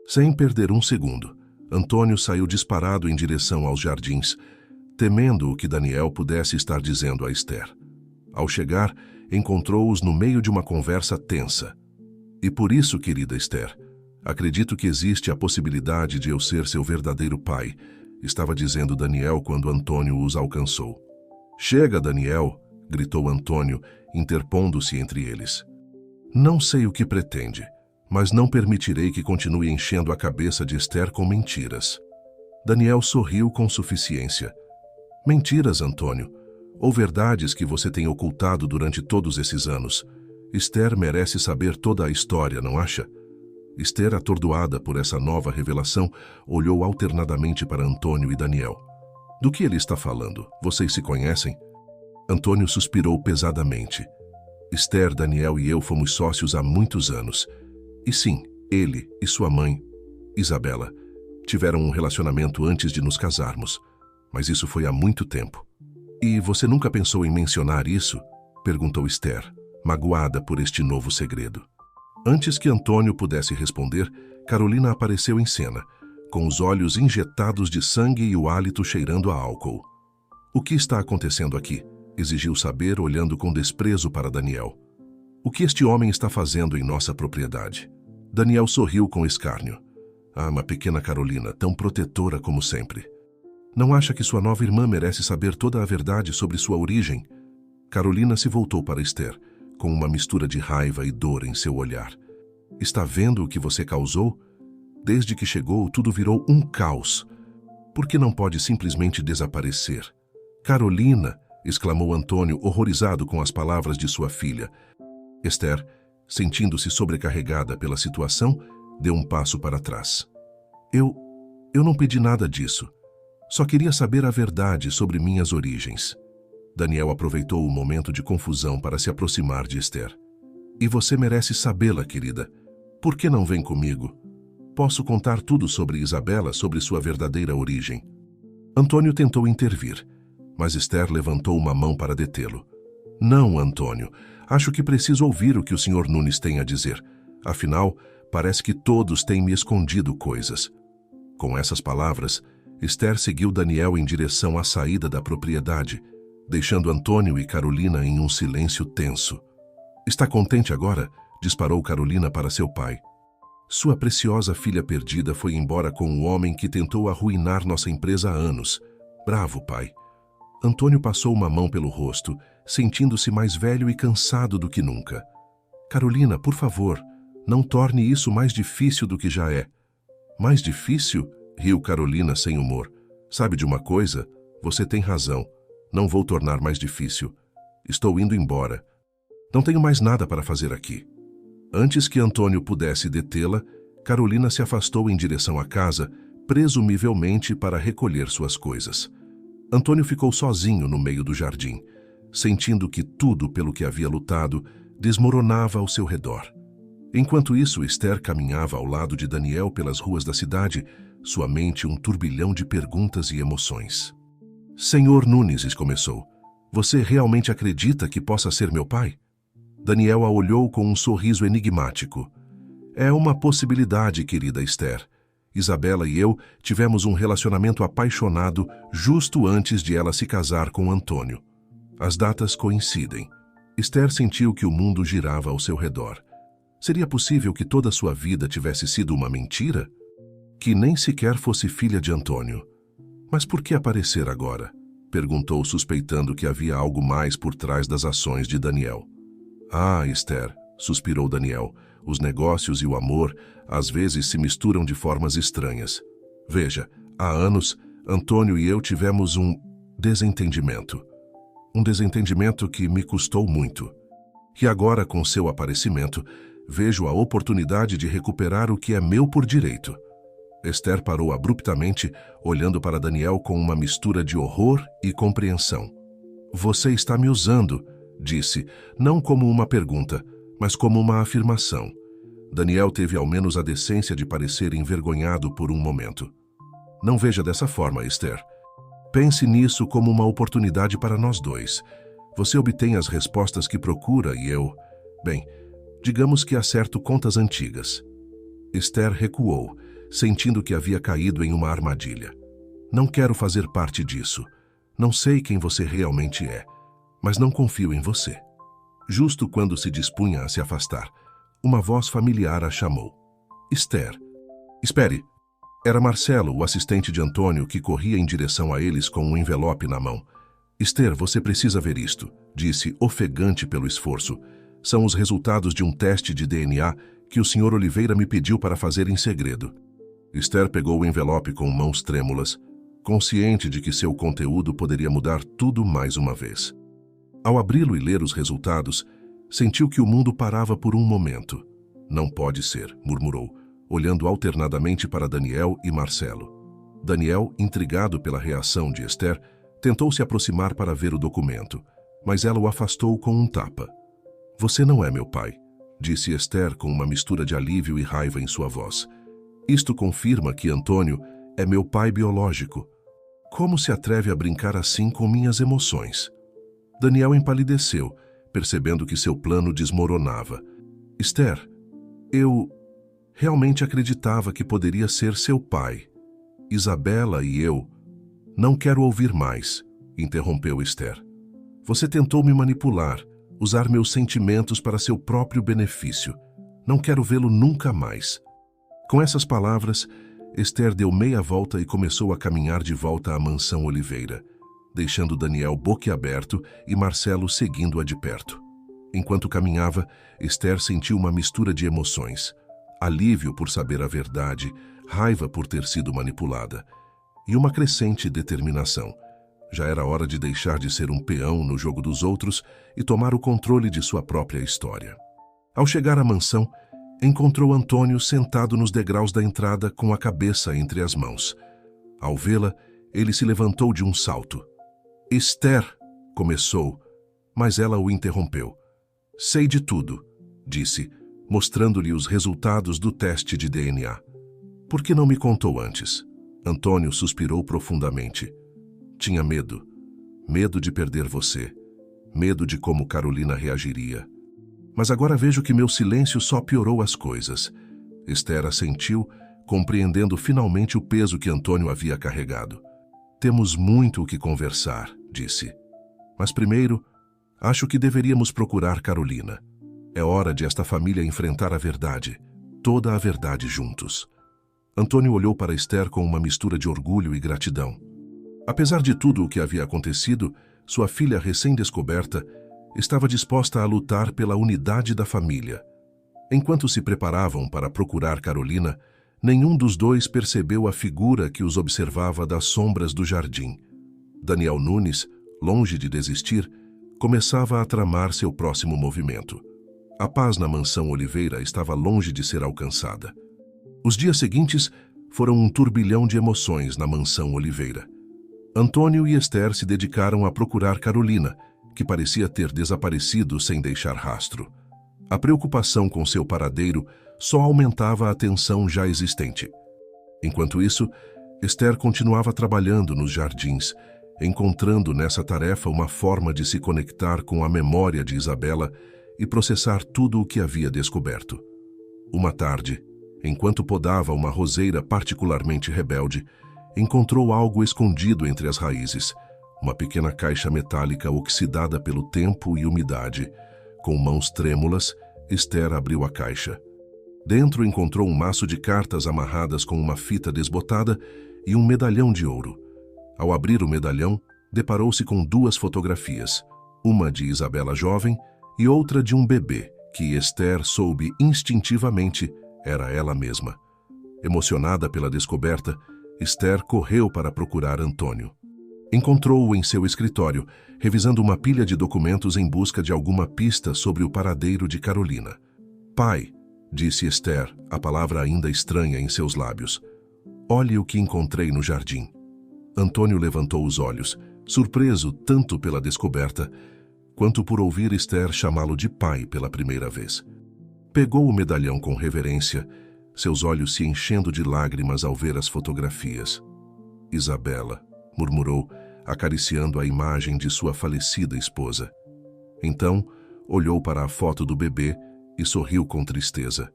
Sem perder um segundo, Antônio saiu disparado em direção aos jardins, temendo o que Daniel pudesse estar dizendo a Esther. Ao chegar, encontrou-os no meio de uma conversa tensa. «E por isso, querida Esther, acredito que existe a possibilidade de eu ser seu verdadeiro pai», estava dizendo Daniel quando Antônio os alcançou. «Chega, Daniel», gritou Antônio, interpondo-se entre eles. «Não sei o que pretende, mas não permitirei que continue enchendo a cabeça de Esther com mentiras.» Daniel sorriu com suficiência. «Mentiras, Antônio, ou verdades que você tem ocultado durante todos esses anos. Esther merece saber toda a história, não acha?» Esther, atordoada por essa nova revelação, olhou alternadamente para Antônio e Daniel. «Do que ele está falando? Vocês se conhecem?» Antônio suspirou pesadamente. «Esther, Daniel e eu fomos sócios há muitos anos. E sim, ele e sua mãe, Isabela, tiveram um relacionamento antes de nos casarmos. Mas isso foi há muito tempo.» «E você nunca pensou em mencionar isso?» perguntou Esther, magoada por este novo segredo. Antes que Antônio pudesse responder, Carolina apareceu em cena, com os olhos injetados de sangue e o hálito cheirando a álcool. «O que está acontecendo aqui?» exigiu saber, olhando com desprezo para Daniel. «O que este homem está fazendo em nossa propriedade?» Daniel sorriu com escárnio. «Ah, uma pequena Carolina, tão protetora como sempre. Não acha que sua nova irmã merece saber toda a verdade sobre sua origem?» Carolina se voltou para Esther, com uma mistura de raiva e dor em seu olhar. «Está vendo o que você causou? Desde que chegou, tudo virou um caos. Por que não pode simplesmente desaparecer?» «Carolina!» exclamou Antônio, horrorizado com as palavras de sua filha. Esther, sentindo-se sobrecarregada pela situação, deu um passo para trás. Eu não pedi nada disso. Só queria saber a verdade sobre minhas origens.» Daniel aproveitou o momento de confusão para se aproximar de Esther. «E você merece sabê-la, querida. Por que não vem comigo? Posso contar tudo sobre Isabela, sobre sua verdadeira origem.» Antônio tentou intervir, mas Esther levantou uma mão para detê-lo. «Não, Antônio. Acho que preciso ouvir o que o Sr. Nunes tem a dizer. Afinal, parece que todos têm me escondido coisas.» Com essas palavras, Esther seguiu Daniel em direção à saída da propriedade, deixando Antônio e Carolina em um silêncio tenso. «Está contente agora?» disparou Carolina para seu pai. «Sua preciosa filha perdida foi embora com um homem que tentou arruinar nossa empresa há anos. Bravo, pai.» Antônio passou uma mão pelo rosto, sentindo-se mais velho e cansado do que nunca. «Carolina, por favor, não torne isso mais difícil do que já é.» «Mais difícil?» riu Carolina sem humor. «Sabe de uma coisa? Você tem razão. Não vou tornar mais difícil. Estou indo embora. Não tenho mais nada para fazer aqui.» Antes que Antônio pudesse detê-la, Carolina se afastou em direção à casa, presumivelmente para recolher suas coisas. Antônio ficou sozinho no meio do jardim, sentindo que tudo pelo que havia lutado desmoronava ao seu redor. Enquanto isso, Esther caminhava ao lado de Daniel pelas ruas da cidade, sua mente um turbilhão de perguntas e emoções. Senhor Nunes, começou, você realmente acredita que possa ser meu pai? Daniel a olhou com um sorriso enigmático. É uma possibilidade, querida Esther. Isabela e eu tivemos um relacionamento apaixonado justo antes de ela se casar com Antônio. As datas coincidem. Esther sentiu que o mundo girava ao seu redor. Seria possível que toda a sua vida tivesse sido uma mentira? Que nem sequer fosse filha de Antônio. Mas por que aparecer agora? Perguntou, suspeitando que havia algo mais por trás das ações de Daniel. Ah, Esther, suspirou Daniel, os negócios e o amor às vezes se misturam de formas estranhas. Veja, há anos, Antônio e eu tivemos um desentendimento. Um desentendimento que me custou muito. E agora, com seu aparecimento, vejo a oportunidade de recuperar o que é meu por direito. Esther parou abruptamente, olhando para Daniel com uma mistura de horror e compreensão. Você está me usando, disse, não como uma pergunta, mas como uma afirmação. Daniel teve ao menos a decência de parecer envergonhado por um momento. Não veja dessa forma, Esther. Pense nisso como uma oportunidade para nós dois. Você obtém as respostas que procura e eu... Bem, digamos que acerto contas antigas. Esther recuou, sentindo que havia caído em uma armadilha. Não quero fazer parte disso. Não sei quem você realmente é, mas não confio em você. Justo quando se dispunha a se afastar, uma voz familiar a chamou. Esther. Espere. Era Marcelo, o assistente de Antônio, que corria em direção a eles com um envelope na mão. Esther, você precisa ver isto, disse, ofegante pelo esforço. São os resultados de um teste de DNA que o Sr. Oliveira me pediu para fazer em segredo. Esther pegou o envelope com mãos trêmulas, consciente de que seu conteúdo poderia mudar tudo mais uma vez. Ao abri-lo e ler os resultados, sentiu que o mundo parava por um momento. Não pode ser, murmurou, olhando alternadamente para Daniel e Marcelo. Daniel, intrigado pela reação de Esther, tentou se aproximar para ver o documento, mas ela o afastou com um tapa. Você não é meu pai, disse Esther com uma mistura de alívio e raiva em sua voz. Isto confirma que Antônio é meu pai biológico. Como se atreve a brincar assim com minhas emoções? Daniel empalideceu, percebendo que seu plano desmoronava. Esther, eu realmente acreditava que poderia ser seu pai. Isabela e eu... Não quero ouvir mais, interrompeu Esther. Você tentou me manipular, usar meus sentimentos para seu próprio benefício. Não quero vê-lo nunca mais. Com essas palavras, Esther deu meia volta e começou a caminhar de volta à mansão Oliveira, deixando Daniel boquiaberto e Marcelo seguindo-a de perto. Enquanto caminhava, Esther sentiu uma mistura de emoções. Alívio por saber a verdade, raiva por ter sido manipulada, e uma crescente determinação. Já era hora de deixar de ser um peão no jogo dos outros e tomar o controle de sua própria história. Ao chegar à mansão, encontrou Antônio sentado nos degraus da entrada com a cabeça entre as mãos. Ao vê-la, ele se levantou de um salto. Esther, começou, mas ela o interrompeu. Sei de tudo, disse, mostrando-lhe os resultados do teste de DNA. Por que não me contou antes? Antônio suspirou profundamente. Tinha medo. Medo de perder você. Medo de como Carolina reagiria. Mas agora vejo que meu silêncio só piorou as coisas. Esther assentiu, compreendendo finalmente o peso que Antônio havia carregado. Temos muito o que conversar, disse. Mas primeiro, acho que deveríamos procurar Carolina. É hora de esta família enfrentar a verdade, toda a verdade juntos. Antônio olhou para Esther com uma mistura de orgulho e gratidão. Apesar de tudo o que havia acontecido, sua filha recém-descoberta estava disposta a lutar pela unidade da família. Enquanto se preparavam para procurar Carolina, nenhum dos dois percebeu a figura que os observava das sombras do jardim. Daniel Nunes, longe de desistir, começava a tramar seu próximo movimento. A paz na mansão Oliveira estava longe de ser alcançada. Os dias seguintes foram um turbilhão de emoções na mansão Oliveira. Antônio e Esther se dedicaram a procurar Carolina, que parecia ter desaparecido sem deixar rastro. A preocupação com seu paradeiro só aumentava a tensão já existente. Enquanto isso, Esther continuava trabalhando nos jardins, encontrando nessa tarefa uma forma de se conectar com a memória de Isabela e processar tudo o que havia descoberto. Uma tarde, enquanto podava uma roseira particularmente rebelde, encontrou algo escondido entre as raízes, uma pequena caixa metálica oxidada pelo tempo e umidade. Com mãos trêmulas, Esther abriu a caixa. Dentro encontrou um maço de cartas amarradas com uma fita desbotada e um medalhão de ouro. Ao abrir o medalhão, deparou-se com duas fotografias, uma de Isabela jovem e outra de um bebê, que Esther soube instintivamente era ela mesma. Emocionada pela descoberta, Esther correu para procurar Antônio. Encontrou-o em seu escritório, revisando uma pilha de documentos em busca de alguma pista sobre o paradeiro de Carolina. "Pai", disse Esther, a palavra ainda estranha em seus lábios, "olhe o que encontrei no jardim." Antônio levantou os olhos, surpreso tanto pela descoberta, quanto por ouvir Esther chamá-lo de pai pela primeira vez. Pegou o medalhão com reverência, seus olhos se enchendo de lágrimas ao ver as fotografias. "Isabela", murmurou, acariciando a imagem de sua falecida esposa. Então, olhou para a foto do bebê e sorriu com tristeza.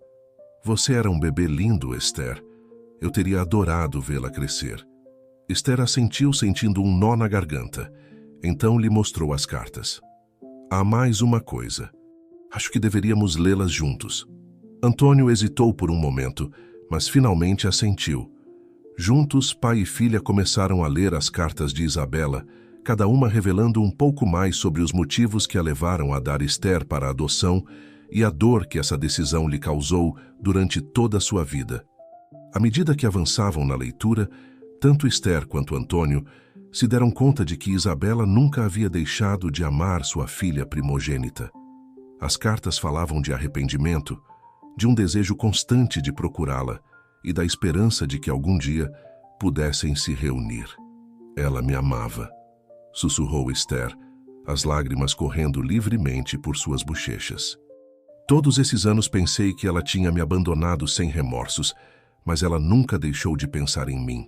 "Você era um bebê lindo, Esther. Eu teria adorado vê-la crescer." Esther assentiu, sentindo um nó na garganta. Então lhe mostrou as cartas. "Há mais uma coisa. Acho que deveríamos lê-las juntos." Antônio hesitou por um momento, mas finalmente assentiu. Juntos, pai e filha começaram a ler as cartas de Isabela, cada uma revelando um pouco mais sobre os motivos que a levaram a dar Esther para a adoção e a dor que essa decisão lhe causou durante toda a sua vida. À medida que avançavam na leitura, tanto Esther quanto Antônio se deram conta de que Isabela nunca havia deixado de amar sua filha primogênita. As cartas falavam de arrependimento, de um desejo constante de procurá-la e da esperança de que algum dia pudessem se reunir. "Ela me amava", sussurrou Esther, as lágrimas correndo livremente por suas bochechas. "Todos esses anos pensei que ela tinha me abandonado sem remorsos, mas ela nunca deixou de pensar em mim."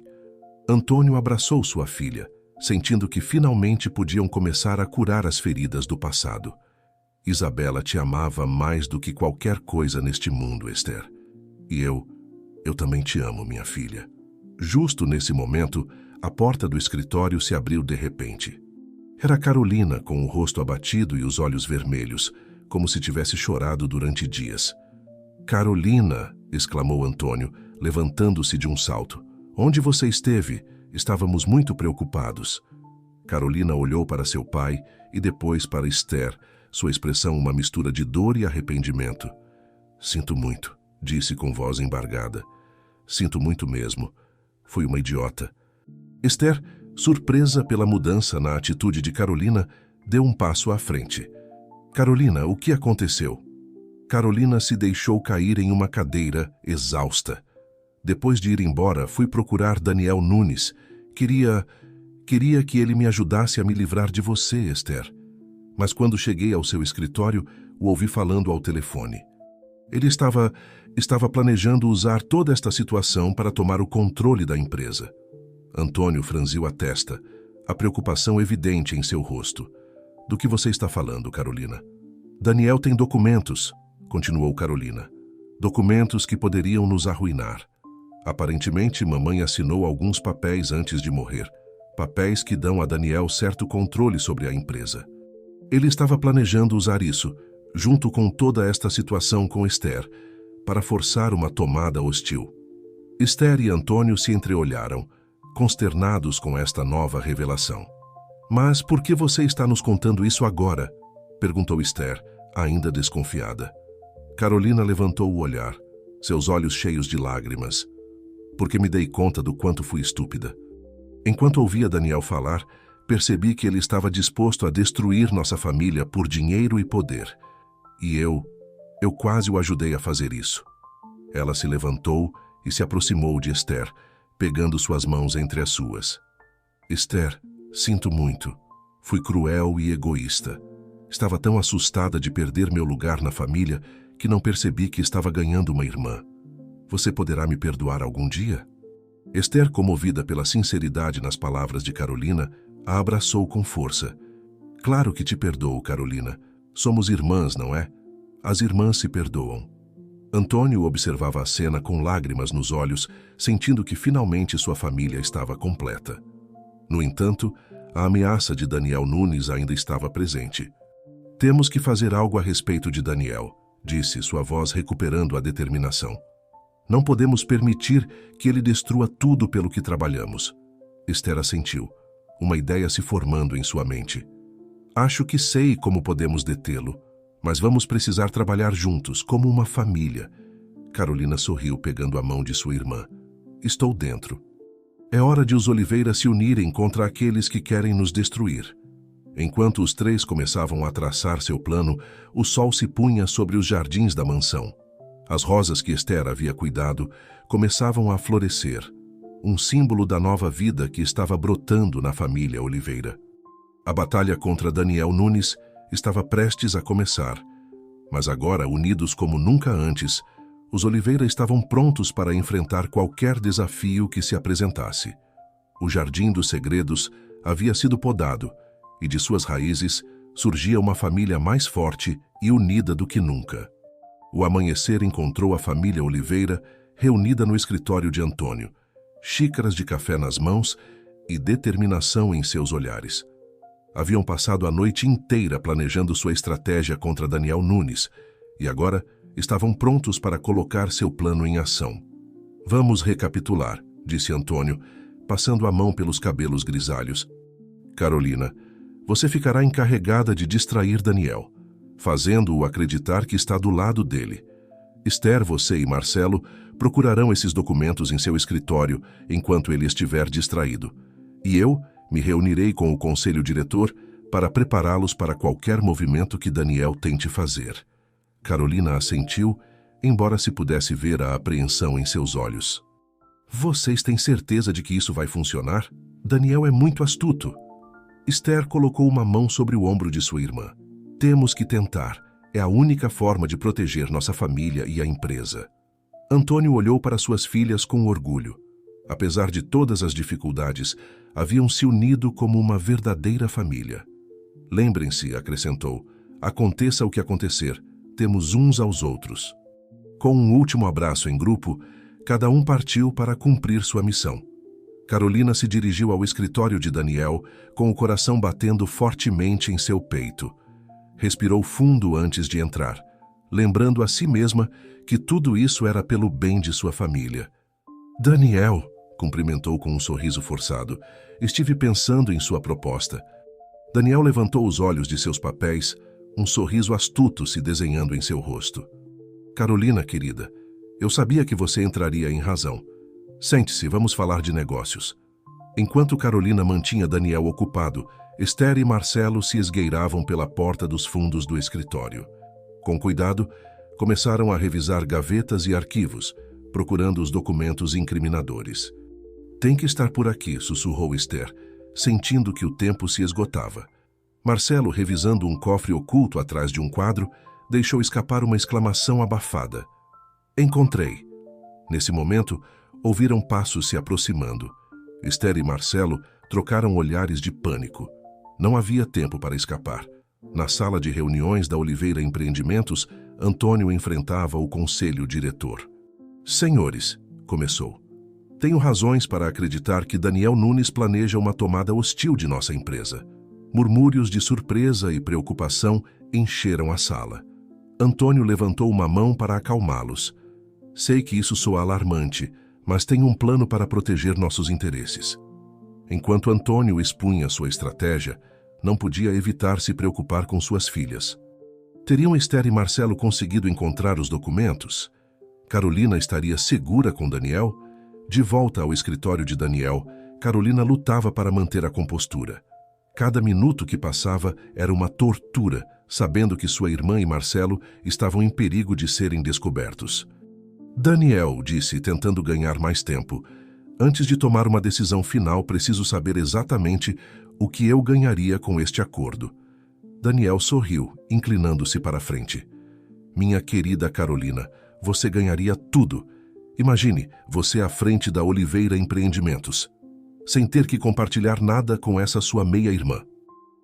Antônio abraçou sua filha, sentindo que finalmente podiam começar a curar as feridas do passado. "Isabela te amava mais do que qualquer coisa neste mundo, Esther. E eu também te amo, minha filha." Justo nesse momento, a porta do escritório se abriu de repente. Era Carolina, com o rosto abatido e os olhos vermelhos, como se tivesse chorado durante dias. "Carolina", exclamou Antônio, levantando-se de um salto. "Onde você esteve? Estávamos muito preocupados." Carolina olhou para seu pai e depois para Esther, sua expressão uma mistura de dor e arrependimento. "Sinto muito", disse com voz embargada. "Sinto muito mesmo. Fui uma idiota." Esther, surpresa pela mudança na atitude de Carolina, deu um passo à frente. "Carolina, o que aconteceu?" Carolina se deixou cair em uma cadeira, exausta. "Depois de ir embora, fui procurar Daniel Nunes. Queria que ele me ajudasse a me livrar de você, Esther. Mas quando cheguei ao seu escritório, o ouvi falando ao telefone. Ele estava planejando usar toda esta situação para tomar o controle da empresa." Antônio franziu a testa, a preocupação evidente em seu rosto. "Do que você está falando, Carolina?" "Daniel tem documentos", continuou Carolina. "Documentos que poderiam nos arruinar. Aparentemente, mamãe assinou alguns papéis antes de morrer. Papéis que dão a Daniel certo controle sobre a empresa. Ele estava planejando usar isso, junto com toda esta situação com Esther, para forçar uma tomada hostil." Esther e Antônio se entreolharam, consternados com esta nova revelação. "Mas por que você está nos contando isso agora?" perguntou Esther, ainda desconfiada. Carolina levantou o olhar, seus olhos cheios de lágrimas. "Porque me dei conta do quanto fui estúpida. Enquanto ouvia Daniel falar, percebi que ele estava disposto a destruir nossa família por dinheiro e poder. E eu quase o ajudei a fazer isso." Ela se levantou e se aproximou de Esther, pegando suas mãos entre as suas. Esther, sinto muito. Fui cruel e egoísta. Estava tão assustada de perder meu lugar na família que não percebi que estava ganhando uma irmã. Você poderá me perdoar algum dia? Esther, comovida pela sinceridade nas palavras de Carolina, a abraçou com força. Claro que te perdoo, Carolina. Somos irmãs, não é? As irmãs se perdoam. Antônio observava a cena com lágrimas nos olhos, sentindo que finalmente sua família estava completa. No entanto, a ameaça de Daniel Nunes ainda estava presente. Temos que fazer algo a respeito de Daniel, disse sua voz recuperando a determinação. Não podemos permitir que ele destrua tudo pelo que trabalhamos. Esther assentiu, uma ideia se formando em sua mente. Acho que sei como podemos detê-lo, mas vamos precisar trabalhar juntos, como uma família. Carolina sorriu pegando a mão de sua irmã. Estou dentro. É hora de os Oliveira se unirem contra aqueles que querem nos destruir. Enquanto os três começavam a traçar seu plano, o sol se punha sobre os jardins da mansão. As rosas que Esther havia cuidado começavam a florescer, um símbolo da nova vida que estava brotando na família Oliveira. A batalha contra Daniel Nunes estava prestes a começar, mas agora, unidos como nunca antes, os Oliveira estavam prontos para enfrentar qualquer desafio que se apresentasse. O Jardim dos Segredos havia sido podado, e de suas raízes surgia uma família mais forte e unida do que nunca. O amanhecer encontrou a família Oliveira reunida no escritório de Antônio, xícaras de café nas mãos e determinação em seus olhares. Haviam passado a noite inteira planejando sua estratégia contra Daniel Nunes e agora estavam prontos para colocar seu plano em ação. Vamos recapitular, disse Antônio, passando a mão pelos cabelos grisalhos. Carolina, você ficará encarregada de distrair Daniel, fazendo-o acreditar que está do lado dele. Esther, você e Marcelo procurarão esses documentos em seu escritório enquanto ele estiver distraído. E eu me reunirei com o conselho diretor para prepará-los para qualquer movimento que Daniel tente fazer. Carolina assentiu, embora se pudesse ver a apreensão em seus olhos. Vocês têm certeza de que isso vai funcionar? Daniel é muito astuto. Esther colocou uma mão sobre o ombro de sua irmã. Temos que tentar. É a única forma de proteger nossa família e a empresa. Antônio olhou para suas filhas com orgulho. Apesar de todas as dificuldades, haviam se unido como uma verdadeira família. Lembrem-se, acrescentou, aconteça o que acontecer, temos uns aos outros. Com um último abraço em grupo, cada um partiu para cumprir sua missão. Carolina se dirigiu ao escritório de Daniel, com o coração batendo fortemente em seu peito. Respirou fundo antes de entrar, lembrando a si mesma que tudo isso era pelo bem de sua família. Daniel, cumprimentou com um sorriso forçado. Estive pensando em sua proposta. Daniel levantou os olhos de seus papéis, um sorriso astuto se desenhando em seu rosto. Carolina, querida, eu sabia que você entraria em razão. Sente-se, vamos falar de negócios. Enquanto Carolina mantinha Daniel ocupado, Esther e Marcelo se esgueiravam pela porta dos fundos do escritório. Com cuidado, começaram a revisar gavetas e arquivos, procurando os documentos incriminadores. Tem que estar por aqui, sussurrou Esther, sentindo que o tempo se esgotava. Marcelo, revisando um cofre oculto atrás de um quadro, deixou escapar uma exclamação abafada. Encontrei. Nesse momento, ouviram passos se aproximando. Esther e Marcelo trocaram olhares de pânico. Não havia tempo para escapar. Na sala de reuniões da Oliveira Empreendimentos, Antônio enfrentava o conselho diretor. Senhores, começou. Tenho razões para acreditar que Daniel Nunes planeja uma tomada hostil de nossa empresa. Murmúrios de surpresa e preocupação encheram a sala. Antônio levantou uma mão para acalmá-los. Sei que isso soa alarmante, mas tenho um plano para proteger nossos interesses. Enquanto Antônio expunha sua estratégia, não podia evitar se preocupar com suas filhas. Teriam Esther e Marcelo conseguido encontrar os documentos? Carolina estaria segura com Daniel? De volta ao escritório de Daniel, Carolina lutava para manter a compostura. Cada minuto que passava era uma tortura, sabendo que sua irmã e Marcelo estavam em perigo de serem descobertos. Daniel, disse, tentando ganhar mais tempo. Antes de tomar uma decisão final, preciso saber exatamente o que eu ganharia com este acordo. Daniel sorriu, inclinando-se para a frente. Minha querida Carolina, você ganharia tudo. Imagine, você à frente da Oliveira Empreendimentos, sem ter que compartilhar nada com essa sua meia-irmã.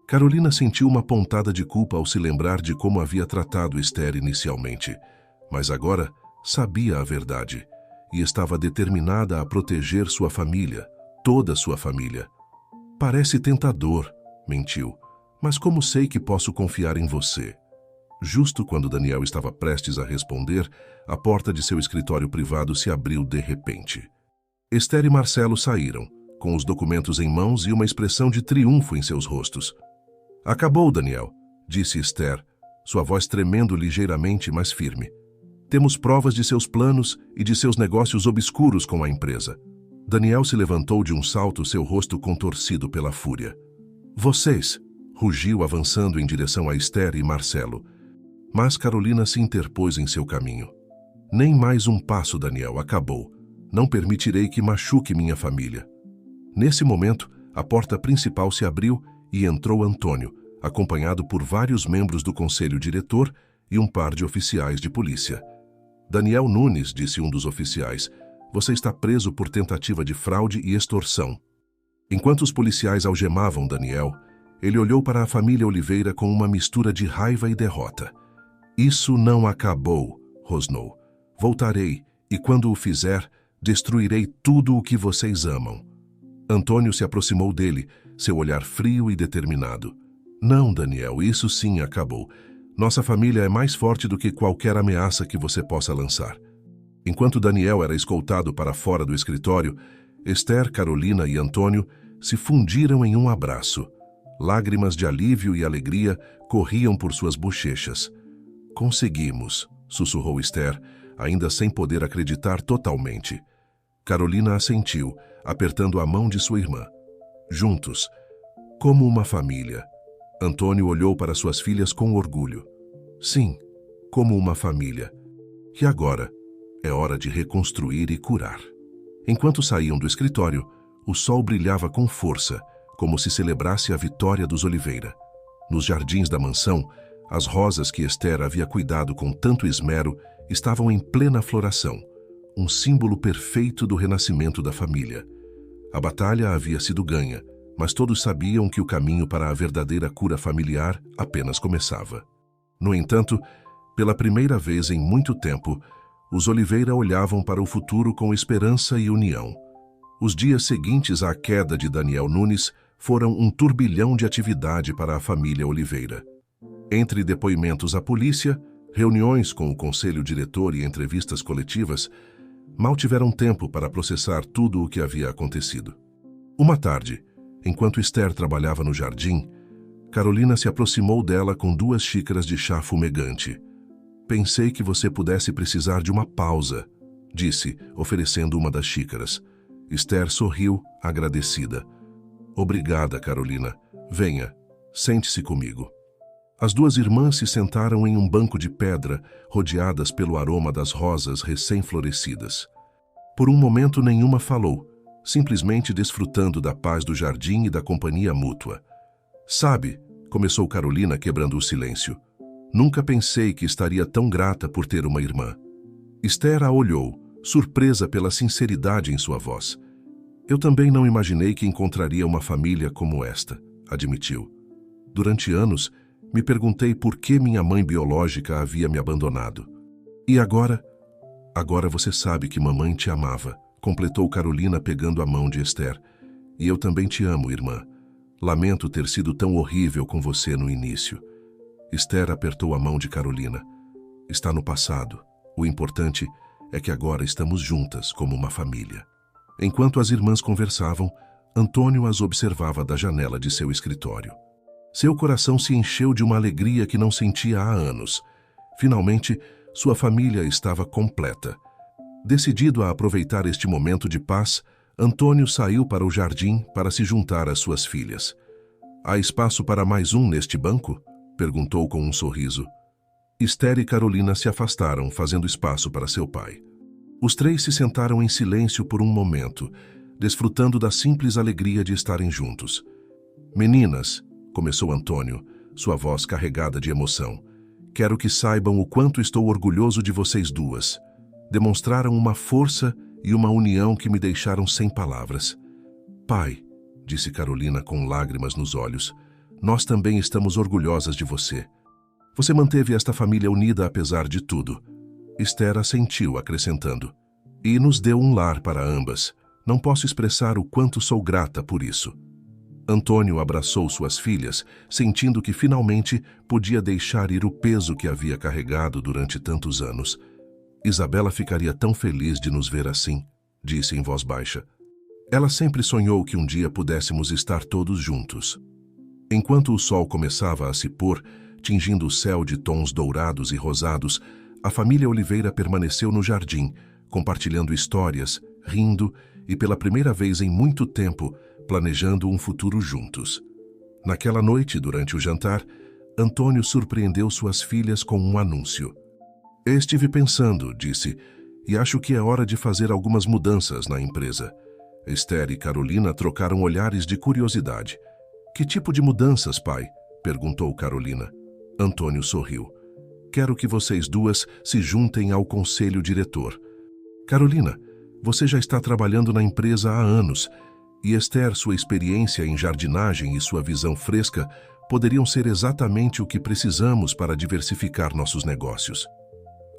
Carolina sentiu uma pontada de culpa ao se lembrar de como havia tratado Esther inicialmente, mas agora sabia a verdade e estava determinada a proteger sua família, toda sua família. Parece tentador, mentiu, mas como sei que posso confiar em você? Justo quando Daniel estava prestes a responder, a porta de seu escritório privado se abriu de repente. Esther e Marcelo saíram, com os documentos em mãos e uma expressão de triunfo em seus rostos. Acabou, Daniel, disse Esther, sua voz tremendo ligeiramente, mas firme. Temos provas de seus planos e de seus negócios obscuros com a empresa. Daniel se levantou de um salto, seu rosto contorcido pela fúria. Vocês, rugiu avançando em direção a Esther e Marcelo. Mas Carolina se interpôs em seu caminho. Nem mais um passo, Daniel, acabou. Não permitirei que machuque minha família. Nesse momento, a porta principal se abriu e entrou Antônio, acompanhado por vários membros do conselho diretor e um par de oficiais de polícia. Daniel Nunes, disse um dos oficiais, você está preso por tentativa de fraude e extorsão. Enquanto os policiais algemavam Daniel, ele olhou para a família Oliveira com uma mistura de raiva e derrota. Isso não acabou, rosnou. Voltarei, e quando o fizer, destruirei tudo o que vocês amam. Antônio se aproximou dele, seu olhar frio e determinado. Não, Daniel, isso sim acabou. Nossa família é mais forte do que qualquer ameaça que você possa lançar. Enquanto Daniel era escoltado para fora do escritório, Esther, Carolina e Antônio se fundiram em um abraço. Lágrimas de alívio e alegria corriam por suas bochechas. Conseguimos, sussurrou Esther, ainda sem poder acreditar totalmente. Carolina assentiu, apertando a mão de sua irmã. Juntos, como uma família. Antônio olhou para suas filhas com orgulho. Sim, como uma família. E agora, é hora de reconstruir e curar. Enquanto saíam do escritório, o sol brilhava com força, como se celebrasse a vitória dos Oliveira. Nos jardins da mansão, as rosas que Esther havia cuidado com tanto esmero estavam em plena floração, um símbolo perfeito do renascimento da família. A batalha havia sido ganha, mas todos sabiam que o caminho para a verdadeira cura familiar apenas começava. No entanto, pela primeira vez em muito tempo, os Oliveira olhavam para o futuro com esperança e união. Os dias seguintes à queda de Daniel Nunes foram um turbilhão de atividade para a família Oliveira. Entre depoimentos à polícia, reuniões com o conselho diretor e entrevistas coletivas, mal tiveram tempo para processar tudo o que havia acontecido. Uma tarde, enquanto Esther trabalhava no jardim, Carolina se aproximou dela com 2 xícaras de chá fumegante. Pensei que você pudesse precisar de uma pausa, disse, oferecendo uma das xícaras. Esther sorriu, agradecida. Obrigada, Carolina. Venha, sente-se comigo. As 2 irmãs se sentaram em um banco de pedra, rodeadas pelo aroma das rosas recém-florescidas. Por um momento nenhuma falou, simplesmente desfrutando da paz do jardim e da companhia mútua. Sabe, começou Carolina quebrando o silêncio, nunca pensei que estaria tão grata por ter uma irmã. Esther a olhou, surpresa pela sinceridade em sua voz. Eu também não imaginei que encontraria uma família como esta, admitiu. Durante anos, me perguntei por que minha mãe biológica havia me abandonado. E agora? Agora você sabe que mamãe te amava, completou Carolina pegando a mão de Esther. E eu também te amo, irmã. Lamento ter sido tão horrível com você no início. Esther apertou a mão de Carolina. Está no passado. O importante é que agora estamos juntas como uma família. Enquanto as irmãs conversavam, Antônio as observava da janela de seu escritório. Seu coração se encheu de uma alegria que não sentia há anos. Finalmente, sua família estava completa. Decidido a aproveitar este momento de paz, Antônio saiu para o jardim para se juntar às suas filhas. Há espaço para mais um neste banco? Perguntou com um sorriso. Esther e Carolina se afastaram, fazendo espaço para seu pai. Os três se sentaram em silêncio por um momento, desfrutando da simples alegria de estarem juntos. Meninas, começou Antônio, sua voz carregada de emoção, quero que saibam o quanto estou orgulhoso de vocês duas. Demonstraram uma força e uma união que me deixaram sem palavras. Pai, disse Carolina com lágrimas nos olhos, nós também estamos orgulhosas de você. Você manteve esta família unida apesar de tudo. Esther assentiu, acrescentando, e nos deu um lar para ambas. Não posso expressar o quanto sou grata por isso. Antônio abraçou suas filhas, sentindo que finalmente podia deixar ir o peso que havia carregado durante tantos anos. Isabela ficaria tão feliz de nos ver assim, disse em voz baixa. Ela sempre sonhou que um dia pudéssemos estar todos juntos. Enquanto o sol começava a se pôr, tingindo o céu de tons dourados e rosados, a família Oliveira permaneceu no jardim, compartilhando histórias, rindo e, pela primeira vez em muito tempo, planejando um futuro juntos. Naquela noite, durante o jantar, Antônio surpreendeu suas filhas com um anúncio. Estive pensando, disse, e acho que é hora de fazer algumas mudanças na empresa. Esther e Carolina trocaram olhares de curiosidade. Que tipo de mudanças, pai? Perguntou Carolina. Antônio sorriu. Quero que vocês duas se juntem ao conselho diretor. Carolina, você já está trabalhando na empresa há anos, e Esther, sua experiência em jardinagem e sua visão fresca poderiam ser exatamente o que precisamos para diversificar nossos negócios.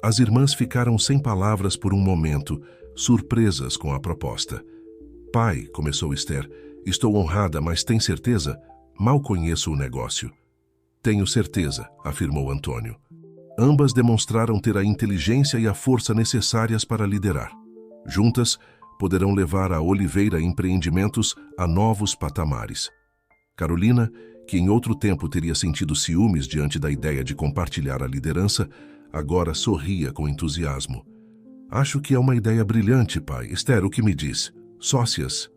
As irmãs ficaram sem palavras por um momento, surpresas com a proposta. Pai, começou Esther, estou honrada, mas tem certeza? Mal conheço o negócio. Tenho certeza, afirmou Antônio. Ambas demonstraram ter a inteligência e a força necessárias para liderar. Juntas, poderão levar a Oliveira Empreendimentos a novos patamares. Carolina, que em outro tempo teria sentido ciúmes diante da ideia de compartilhar a liderança, agora sorria com entusiasmo. Acho que é uma ideia brilhante, pai. Esther, o que me diz? Sócias.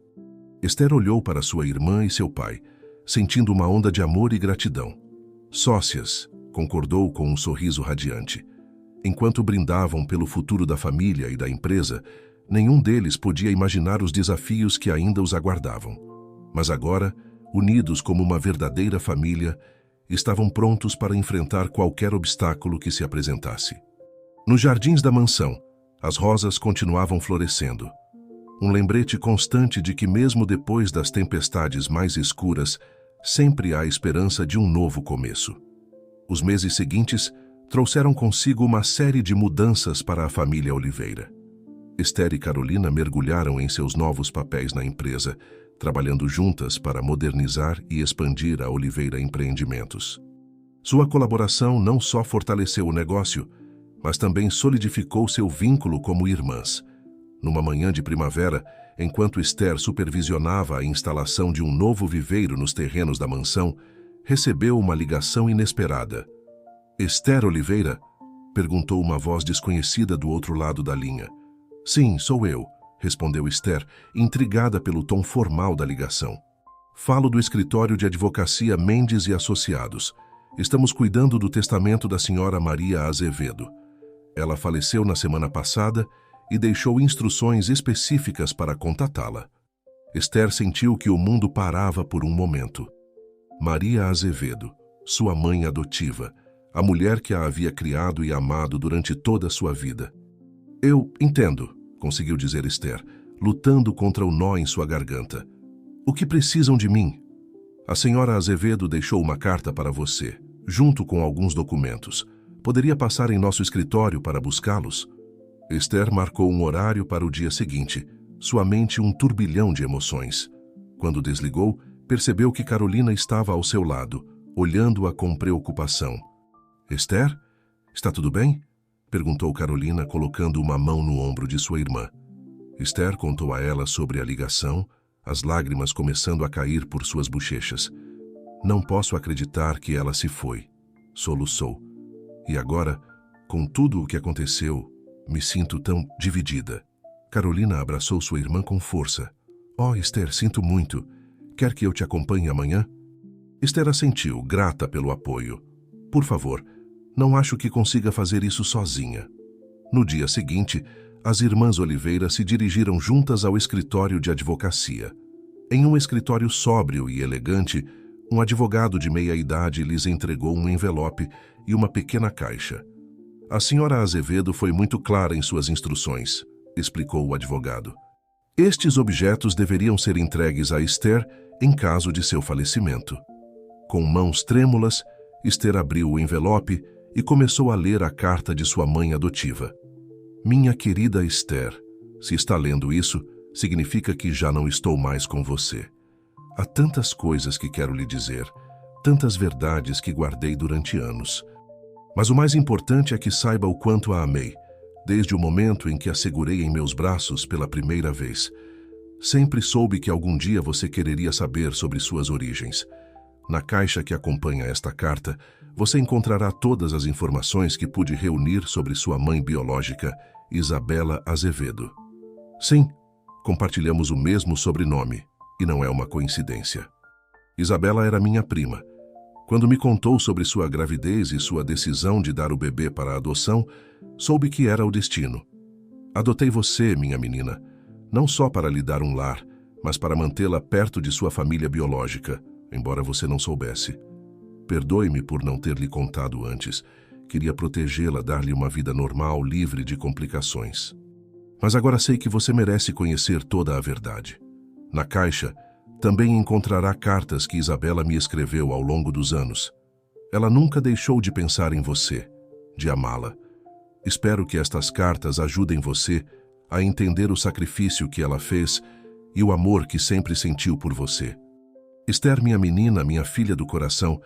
Esther olhou para sua irmã e seu pai, sentindo uma onda de amor e gratidão. Sócias, concordou com um sorriso radiante. Enquanto brindavam pelo futuro da família e da empresa, nenhum deles podia imaginar os desafios que ainda os aguardavam. Mas agora, unidos como uma verdadeira família, estavam prontos para enfrentar qualquer obstáculo que se apresentasse. Nos jardins da mansão, as rosas continuavam florescendo. Um lembrete constante de que mesmo depois das tempestades mais escuras, sempre há esperança de um novo começo. Os meses seguintes trouxeram consigo uma série de mudanças para a família Oliveira. Esther e Carolina mergulharam em seus novos papéis na empresa, trabalhando juntas para modernizar e expandir a Oliveira Empreendimentos. Sua colaboração não só fortaleceu o negócio, mas também solidificou seu vínculo como irmãs. Numa manhã de primavera, enquanto Esther supervisionava a instalação de um novo viveiro nos terrenos da mansão, recebeu uma ligação inesperada. Esther Oliveira? Perguntou uma voz desconhecida do outro lado da linha. Sim, sou eu, respondeu Esther, intrigada pelo tom formal da ligação. Falo do escritório de advocacia Mendes e Associados. Estamos cuidando do testamento da senhora Maria Azevedo. Ela faleceu na semana passada e deixou instruções específicas para contatá-la. Esther sentiu que o mundo parava por um momento. Maria Azevedo, sua mãe adotiva, a mulher que a havia criado e amado durante toda a sua vida. Eu entendo, conseguiu dizer Esther, lutando contra o nó em sua garganta. O que precisam de mim? A senhora Azevedo deixou uma carta para você, junto com alguns documentos. Poderia passar em nosso escritório para buscá-los? Esther marcou um horário para o dia seguinte, sua mente um turbilhão de emoções. Quando desligou, percebeu que Carolina estava ao seu lado, olhando-a com preocupação. Esther? Está tudo bem? Perguntou Carolina, colocando uma mão no ombro de sua irmã. Esther contou a ela sobre a ligação, as lágrimas começando a cair por suas bochechas. Não posso acreditar que ela se foi, soluçou. E agora, com tudo o que aconteceu, me sinto tão dividida. Carolina abraçou sua irmã com força. Oh, Esther, sinto muito. Quer que eu te acompanhe amanhã? Esther assentiu, grata pelo apoio. Por favor, não acho que consiga fazer isso sozinha. No dia seguinte, as irmãs Oliveira se dirigiram juntas ao escritório de advocacia. Em um escritório sóbrio e elegante, um advogado de meia-idade lhes entregou um envelope e uma pequena caixa. A senhora Azevedo foi muito clara em suas instruções, explicou o advogado. Estes objetos deveriam ser entregues a Esther em caso de seu falecimento. Com mãos trêmulas, Esther abriu o envelope e começou a ler a carta de sua mãe adotiva. Minha querida Esther, se está lendo isso, significa que já não estou mais com você. Há tantas coisas que quero lhe dizer, tantas verdades que guardei durante anos. Mas o mais importante é que saiba o quanto a amei, desde o momento em que a segurei em meus braços pela primeira vez. Sempre soube que algum dia você quereria saber sobre suas origens. Na caixa que acompanha esta carta, você encontrará todas as informações que pude reunir sobre sua mãe biológica, Isabela Azevedo. Sim, compartilhamos o mesmo sobrenome, e não é uma coincidência. Isabela era minha prima. Quando me contou sobre sua gravidez e sua decisão de dar o bebê para a adoção, soube que era o destino. Adotei você, minha menina, não só para lhe dar um lar, mas para mantê-la perto de sua família biológica, embora você não soubesse. Perdoe-me por não ter lhe contado antes. Queria protegê-la, dar-lhe uma vida normal, livre de complicações. Mas agora sei que você merece conhecer toda a verdade. Na caixa, também encontrará cartas que Isabela me escreveu ao longo dos anos. Ela nunca deixou de pensar em você, de amá-la. Espero que estas cartas ajudem você a entender o sacrifício que ela fez e o amor que sempre sentiu por você. Esther, minha menina, minha filha do coração,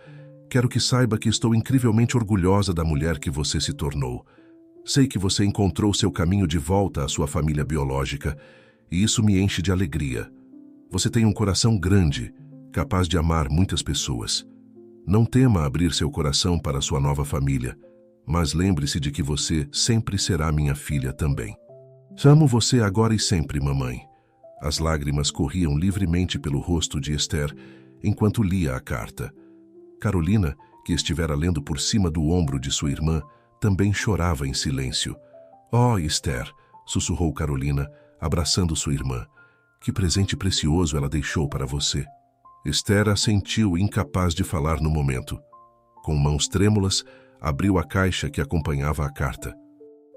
quero que saiba que estou incrivelmente orgulhosa da mulher que você se tornou. Sei que você encontrou seu caminho de volta à sua família biológica, e isso me enche de alegria. Você tem um coração grande, capaz de amar muitas pessoas. Não tema abrir seu coração para sua nova família, mas lembre-se de que você sempre será minha filha também. Amo você agora e sempre, mamãe. As lágrimas corriam livremente pelo rosto de Esther enquanto lia a carta. Carolina, que estivera lendo por cima do ombro de sua irmã, também chorava em silêncio. Oh, Esther, sussurrou Carolina, abraçando sua irmã. Que presente precioso ela deixou para você. Esther assentiu, incapaz de falar no momento. Com mãos trêmulas, abriu a caixa que acompanhava a carta.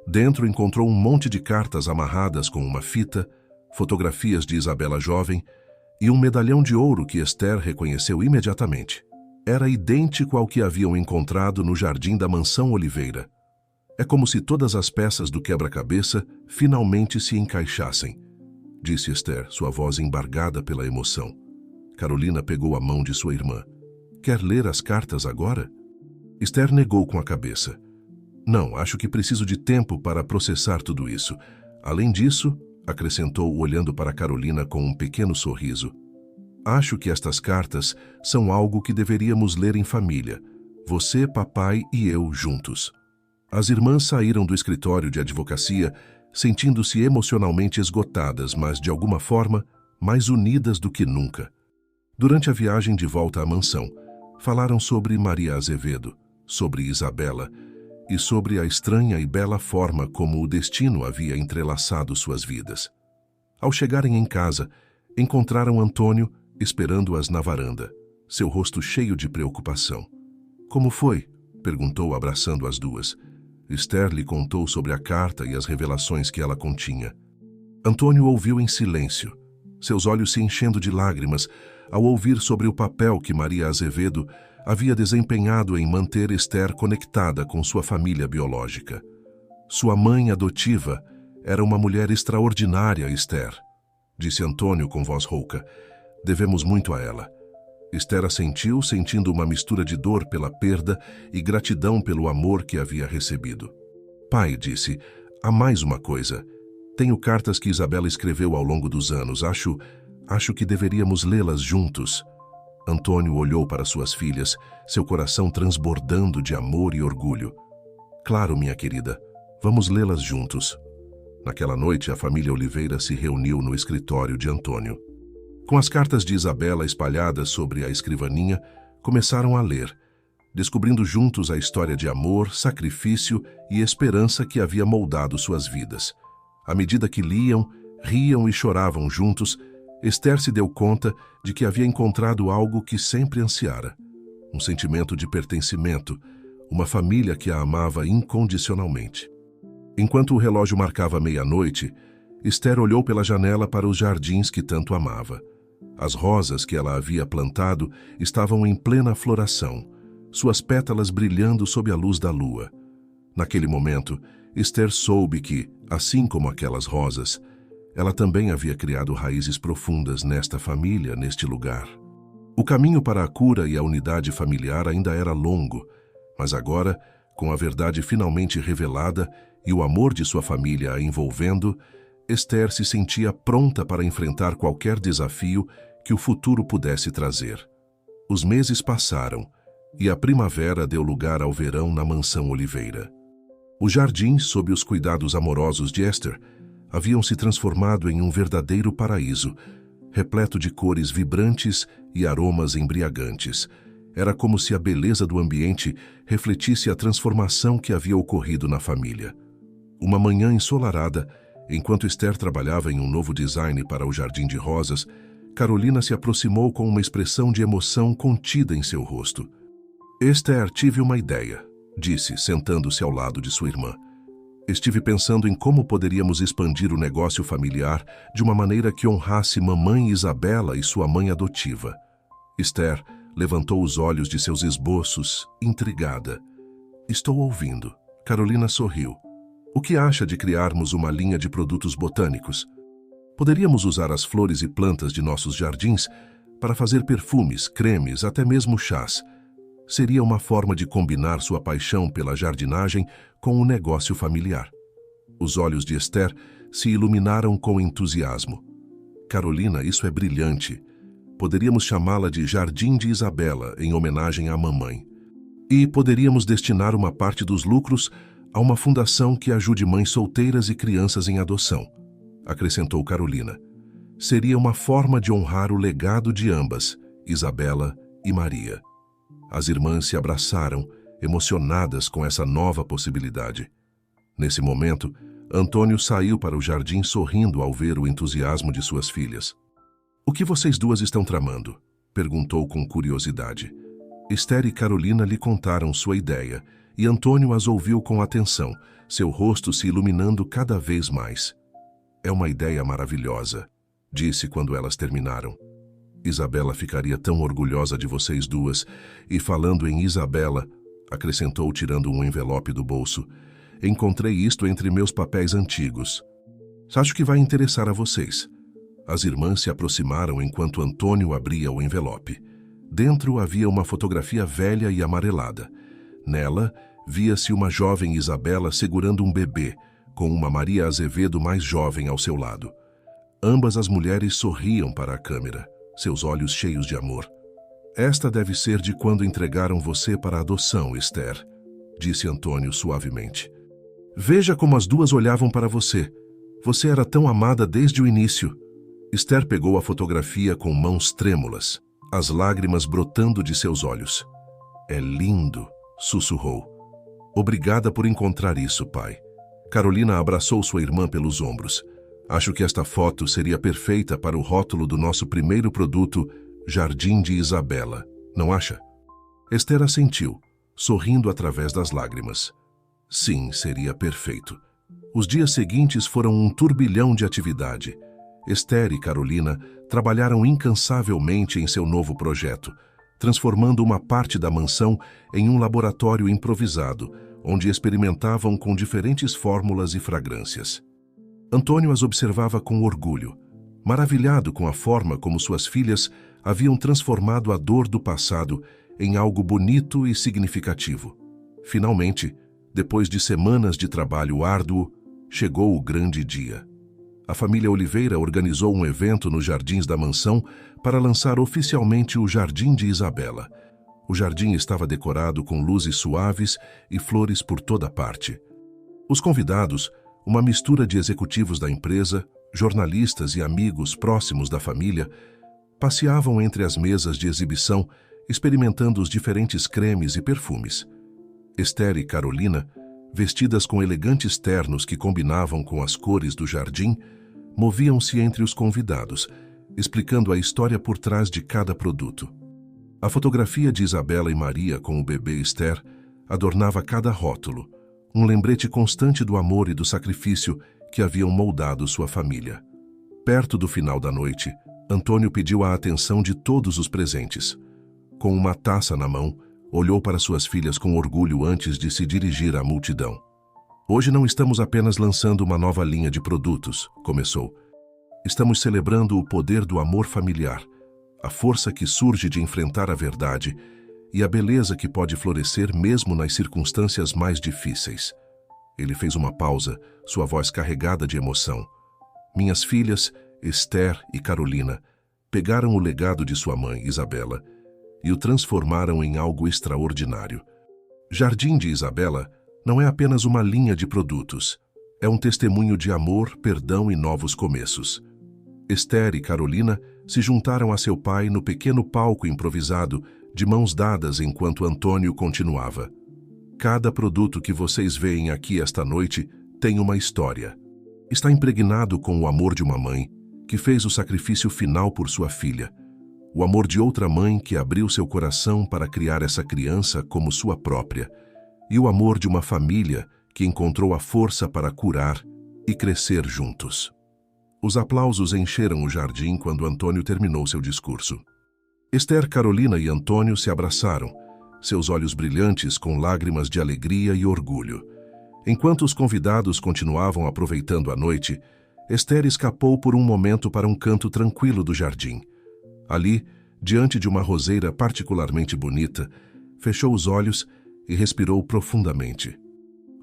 Dentro encontrou um monte de cartas amarradas com uma fita, fotografias de Isabela jovem e um medalhão de ouro que Esther reconheceu imediatamente. Era idêntico ao que haviam encontrado no jardim da mansão Oliveira. É como se todas as peças do quebra-cabeça finalmente se encaixassem, disse Esther, sua voz embargada pela emoção. Carolina pegou a mão de sua irmã. Quer ler as cartas agora? Esther negou com a cabeça. Não, acho que preciso de tempo para processar tudo isso. Além disso, acrescentou olhando para Carolina com um pequeno sorriso, acho que estas cartas são algo que deveríamos ler em família, você, papai e eu juntos. As irmãs saíram do escritório de advocacia sentindo-se emocionalmente esgotadas, mas de alguma forma mais unidas do que nunca. Durante a viagem de volta à mansão, falaram sobre Maria Azevedo, sobre Isabela e sobre a estranha e bela forma como o destino havia entrelaçado suas vidas. Ao chegarem em casa, encontraram Antônio esperando-as na varanda, seu rosto cheio de preocupação. Como foi? Perguntou, abraçando as duas. Esther lhe contou sobre a carta e as revelações que ela continha. Antônio ouviu em silêncio, seus olhos se enchendo de lágrimas ao ouvir sobre o papel que Maria Azevedo havia desempenhado em manter Esther conectada com sua família biológica. Sua mãe adotiva era uma mulher extraordinária, Esther, disse Antônio com voz rouca. Devemos muito a ela. Esther assentiu, sentindo uma mistura de dor pela perda e gratidão pelo amor que havia recebido. Pai, disse, há mais uma coisa. Tenho cartas que Isabela escreveu ao longo dos anos. Acho que deveríamos lê-las juntos. Antônio olhou para suas filhas, seu coração transbordando de amor e orgulho. Claro, minha querida, vamos lê-las juntos. Naquela noite, a família Oliveira se reuniu no escritório de Antônio. Com as cartas de Isabela espalhadas sobre a escrivaninha, começaram a ler, descobrindo juntos a história de amor, sacrifício e esperança que havia moldado suas vidas. À medida que liam, riam e choravam juntos, Esther se deu conta de que havia encontrado algo que sempre ansiara: um sentimento de pertencimento, uma família que a amava incondicionalmente. Enquanto o relógio marcava meia-noite, Esther olhou pela janela para os jardins que tanto amava. As rosas que ela havia plantado estavam em plena floração, suas pétalas brilhando sob a luz da lua. Naquele momento, Esther soube que, assim como aquelas rosas, ela também havia criado raízes profundas nesta família, neste lugar. O caminho para a cura e a unidade familiar ainda era longo, mas agora, com a verdade finalmente revelada e o amor de sua família a envolvendo, Esther se sentia pronta para enfrentar qualquer desafio que o futuro pudesse trazer. Os meses passaram e a primavera deu lugar ao verão na mansão Oliveira. Os jardins, sob os cuidados amorosos de Esther, haviam se transformado em um verdadeiro paraíso, repleto de cores vibrantes e aromas embriagantes. Era como se a beleza do ambiente refletisse a transformação que havia ocorrido na família. Uma manhã ensolarada, enquanto Esther trabalhava em um novo design para o Jardim de Rosas, Carolina se aproximou com uma expressão de emoção contida em seu rosto. "Esther, tive uma ideia", disse, sentando-se ao lado de sua irmã. "Estive pensando em como poderíamos expandir o negócio familiar de uma maneira que honrasse mamãe Isabela e sua mãe adotiva." Esther levantou os olhos de seus esboços, intrigada. "Estou ouvindo." Carolina sorriu. "O que acha de criarmos uma linha de produtos botânicos? Poderíamos usar as flores e plantas de nossos jardins para fazer perfumes, cremes, até mesmo chás. Seria uma forma de combinar sua paixão pela jardinagem com o negócio familiar." Os olhos de Esther se iluminaram com entusiasmo. "Carolina, isso é brilhante. Poderíamos chamá-la de Jardim de Isabela, em homenagem à mamãe. E poderíamos destinar uma parte dos lucros a uma fundação que ajude mães solteiras e crianças em adoção", acrescentou Carolina. "Seria uma forma de honrar o legado de ambas, Isabela e Maria." As irmãs se abraçaram, emocionadas com essa nova possibilidade. Nesse momento, Antônio saiu para o jardim sorrindo ao ver o entusiasmo de suas filhas. "O que vocês duas estão tramando?" perguntou com curiosidade. Esther e Carolina lhe contaram sua ideia, e Antônio as ouviu com atenção, seu rosto se iluminando cada vez mais. "É uma ideia maravilhosa", disse quando elas terminaram. "Isabela ficaria tão orgulhosa de vocês duas, e falando em Isabela", acrescentou tirando um envelope do bolso, "encontrei isto entre meus papéis antigos. Acho que vai interessar a vocês." As irmãs se aproximaram enquanto Antônio abria o envelope. Dentro havia uma fotografia velha e amarelada. Nela, via-se uma jovem Isabela segurando um bebê, com uma Maria Azevedo mais jovem ao seu lado. Ambas as mulheres sorriam para a câmera, seus olhos cheios de amor. "Esta deve ser de quando entregaram você para adoção, Esther", disse Antônio suavemente. "Veja como as duas olhavam para você. Você era tão amada desde o início." Esther pegou a fotografia com mãos trêmulas, as lágrimas brotando de seus olhos. "É lindo", sussurrou. "Obrigada por encontrar isso, pai." Carolina abraçou sua irmã pelos ombros. "Acho que esta foto seria perfeita para o rótulo do nosso primeiro produto, Jardim de Isabela. Não acha?" Esther assentiu, sorrindo através das lágrimas. Sim, seria perfeito. Os dias seguintes foram um turbilhão de atividade. Esther e Carolina trabalharam incansavelmente em seu novo projeto, transformando uma parte da mansão em um laboratório improvisado, onde experimentavam com diferentes fórmulas e fragrâncias. Antônio as observava com orgulho, maravilhado com a forma como suas filhas haviam transformado a dor do passado em algo bonito e significativo. Finalmente, depois de semanas de trabalho árduo, chegou o grande dia. A família Oliveira organizou um evento nos jardins da mansão para lançar oficialmente o Jardim de Isabela. O jardim estava decorado com luzes suaves e flores por toda parte. Os convidados, uma mistura de executivos da empresa, jornalistas e amigos próximos da família, passeavam entre as mesas de exibição, experimentando os diferentes cremes e perfumes. Esther e Carolina vestidas com elegantes ternos que combinavam com as cores do jardim, moviam-se entre os convidados, explicando a história por trás de cada produto. A fotografia de Isabela e Maria com o bebê Esther adornava cada rótulo, um lembrete constante do amor e do sacrifício que haviam moldado sua família. Perto do final da noite, Antônio pediu a atenção de todos os presentes. Com uma taça na mão, olhou para suas filhas com orgulho antes de se dirigir à multidão. Hoje não estamos apenas lançando uma nova linha de produtos, começou. Estamos celebrando o poder do amor familiar, a força que surge de enfrentar a verdade e a beleza que pode florescer mesmo nas circunstâncias mais difíceis. Ele fez uma pausa, sua voz carregada de emoção. Minhas filhas, Esther e Carolina, pegaram o legado de sua mãe, Isabela, e o transformaram em algo extraordinário. Jardim de Isabela não é apenas uma linha de produtos, é um testemunho de amor, perdão e novos começos. Esther e Carolina se juntaram a seu pai no pequeno palco improvisado, de mãos dadas enquanto Antônio continuava. Cada produto que vocês veem aqui esta noite tem uma história. Está impregnado com o amor de uma mãe que fez o sacrifício final por sua filha, o amor de outra mãe que abriu seu coração para criar essa criança como sua própria, e o amor de uma família que encontrou a força para curar e crescer juntos. Os aplausos encheram o jardim quando Antônio terminou seu discurso. Esther, Carolina e Antônio se abraçaram, seus olhos brilhantes com lágrimas de alegria e orgulho. Enquanto os convidados continuavam aproveitando a noite, Esther escapou por um momento para um canto tranquilo do jardim. Ali, diante de uma roseira particularmente bonita, fechou os olhos e respirou profundamente.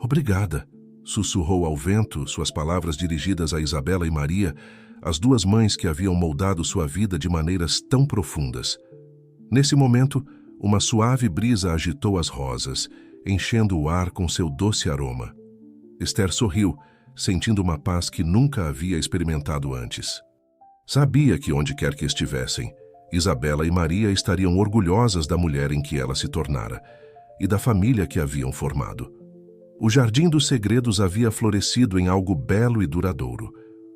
"Obrigada", sussurrou ao vento, suas palavras dirigidas a Isabela e Maria, as duas mães que haviam moldado sua vida de maneiras tão profundas. Nesse momento, uma suave brisa agitou as rosas, enchendo o ar com seu doce aroma. Esther sorriu, sentindo uma paz que nunca havia experimentado antes. Sabia que onde quer que estivessem, Isabela e Maria estariam orgulhosas da mulher em que ela se tornara e da família que haviam formado. O Jardim dos Segredos havia florescido em algo belo e duradouro,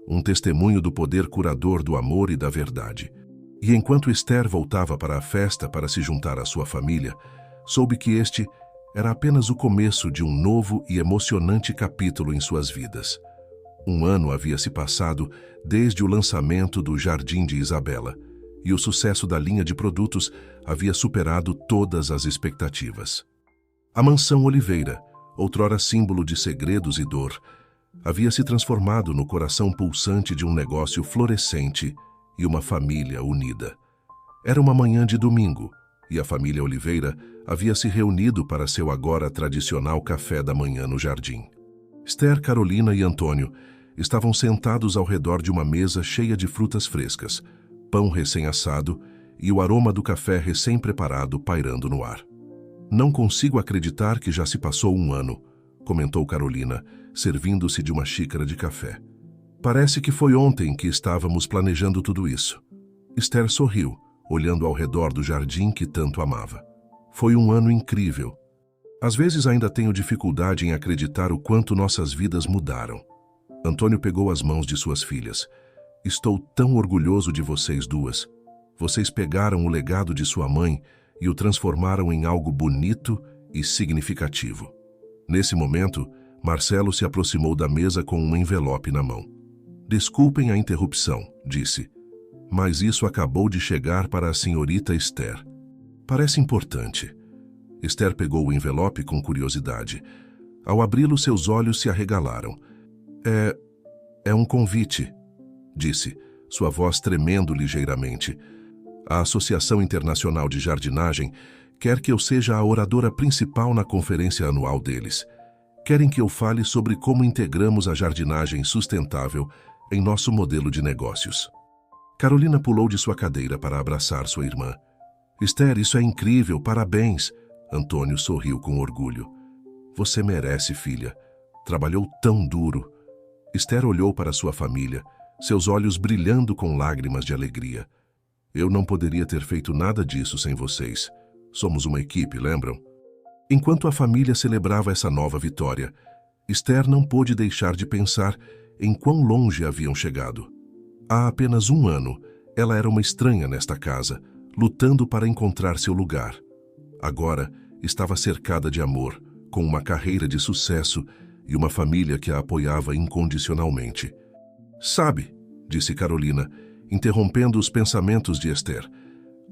um testemunho do poder curador do amor e da verdade. E enquanto Esther voltava para a festa para se juntar à sua família, soube que este era apenas o começo de um novo e emocionante capítulo em suas vidas. Um ano havia se passado desde o lançamento do Jardim de Isabela, e o sucesso da linha de produtos havia superado todas as expectativas. A Mansão Oliveira, outrora símbolo de segredos e dor, havia se transformado no coração pulsante de um negócio florescente e uma família unida. Era uma manhã de domingo, e a família Oliveira havia se reunido para seu agora tradicional café da manhã no jardim. Esther, Carolina e Antônio estavam sentados ao redor de uma mesa cheia de frutas frescas, pão recém-assado e o aroma do café recém-preparado pairando no ar. "Não consigo acreditar que já se passou um ano", comentou Carolina, servindo-se de uma xícara de café. "Parece que foi ontem que estávamos planejando tudo isso." Esther sorriu, olhando ao redor do jardim que tanto amava. "Foi um ano incrível. Às vezes ainda tenho dificuldade em acreditar o quanto nossas vidas mudaram." Antônio pegou as mãos de suas filhas. "Estou tão orgulhoso de vocês duas. Vocês pegaram o legado de sua mãe e o transformaram em algo bonito e significativo." Nesse momento, Marcelo se aproximou da mesa com um envelope na mão. "Desculpem a interrupção", disse, "mas isso acabou de chegar para a senhorita Esther. Parece importante." Esther pegou o envelope com curiosidade. Ao abri-lo, seus olhos se arregalaram. É um convite", disse, sua voz tremendo ligeiramente. "A Associação Internacional de Jardinagem quer que eu seja a oradora principal na conferência anual deles. Querem que eu fale sobre como integramos a jardinagem sustentável em nosso modelo de negócios." Carolina pulou de sua cadeira para abraçar sua irmã. "Esther, isso é incrível, parabéns!" Antônio sorriu com orgulho. "Você merece, filha. Trabalhou tão duro." Esther olhou para sua família, seus olhos brilhando com lágrimas de alegria. "Eu não poderia ter feito nada disso sem vocês. Somos uma equipe, lembram?" Enquanto a família celebrava essa nova vitória, Esther não pôde deixar de pensar em quão longe haviam chegado. Há apenas 1 ano, ela era uma estranha nesta casa, lutando para encontrar seu lugar. Agora, estava cercada de amor, com uma carreira de sucesso e uma família que a apoiava incondicionalmente. Sabe, disse Carolina, interrompendo os pensamentos de Esther,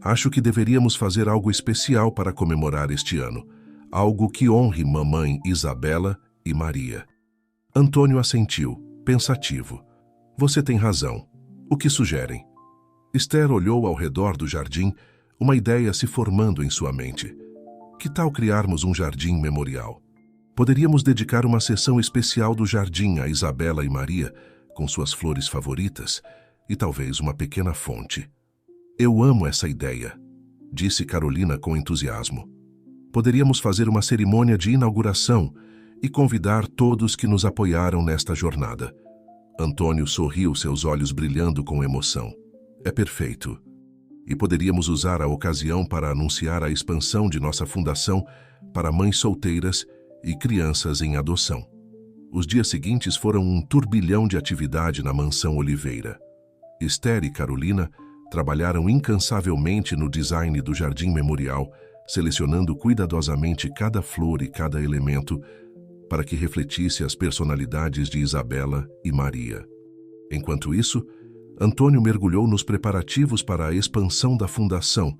acho que deveríamos fazer algo especial para comemorar este ano, algo que honre mamãe Isabela e Maria. Antônio assentiu, pensativo. Você tem razão. O que sugerem? Esther olhou ao redor do jardim, uma ideia se formando em sua mente. Que tal criarmos um jardim memorial? Poderíamos dedicar uma sessão especial do jardim a Isabela e Maria, com suas flores favoritas, e talvez uma pequena fonte. Eu amo essa ideia, disse Carolina com entusiasmo. Poderíamos fazer uma cerimônia de inauguração e convidar todos que nos apoiaram nesta jornada. Antônio sorriu, seus olhos brilhando com emoção. É perfeito. E poderíamos usar a ocasião para anunciar a expansão de nossa fundação para mães solteiras e crianças em adoção. Os dias seguintes foram um turbilhão de atividade na mansão Oliveira. Esther e Carolina trabalharam incansavelmente no design do jardim memorial, selecionando cuidadosamente cada flor e cada elemento para que refletisse as personalidades de Isabela e Maria. Enquanto isso, Antônio mergulhou nos preparativos para a expansão da fundação,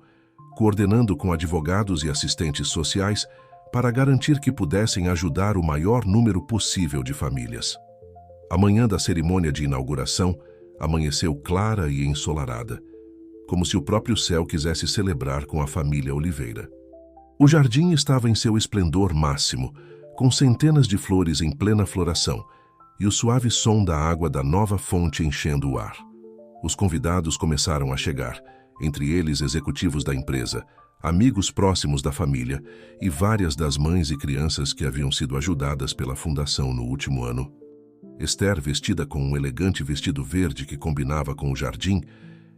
coordenando com advogados e assistentes sociais para garantir que pudessem ajudar o maior número possível de famílias. A manhã da cerimônia de inauguração amanheceu clara e ensolarada, como se o próprio céu quisesse celebrar com a família Oliveira. O jardim estava em seu esplendor máximo, com centenas de flores em plena floração e o suave som da água da nova fonte enchendo o ar. Os convidados começaram a chegar, entre eles executivos da empresa, amigos próximos da família e várias das mães e crianças que haviam sido ajudadas pela fundação no último ano. Esther, vestida com um elegante vestido verde que combinava com o jardim,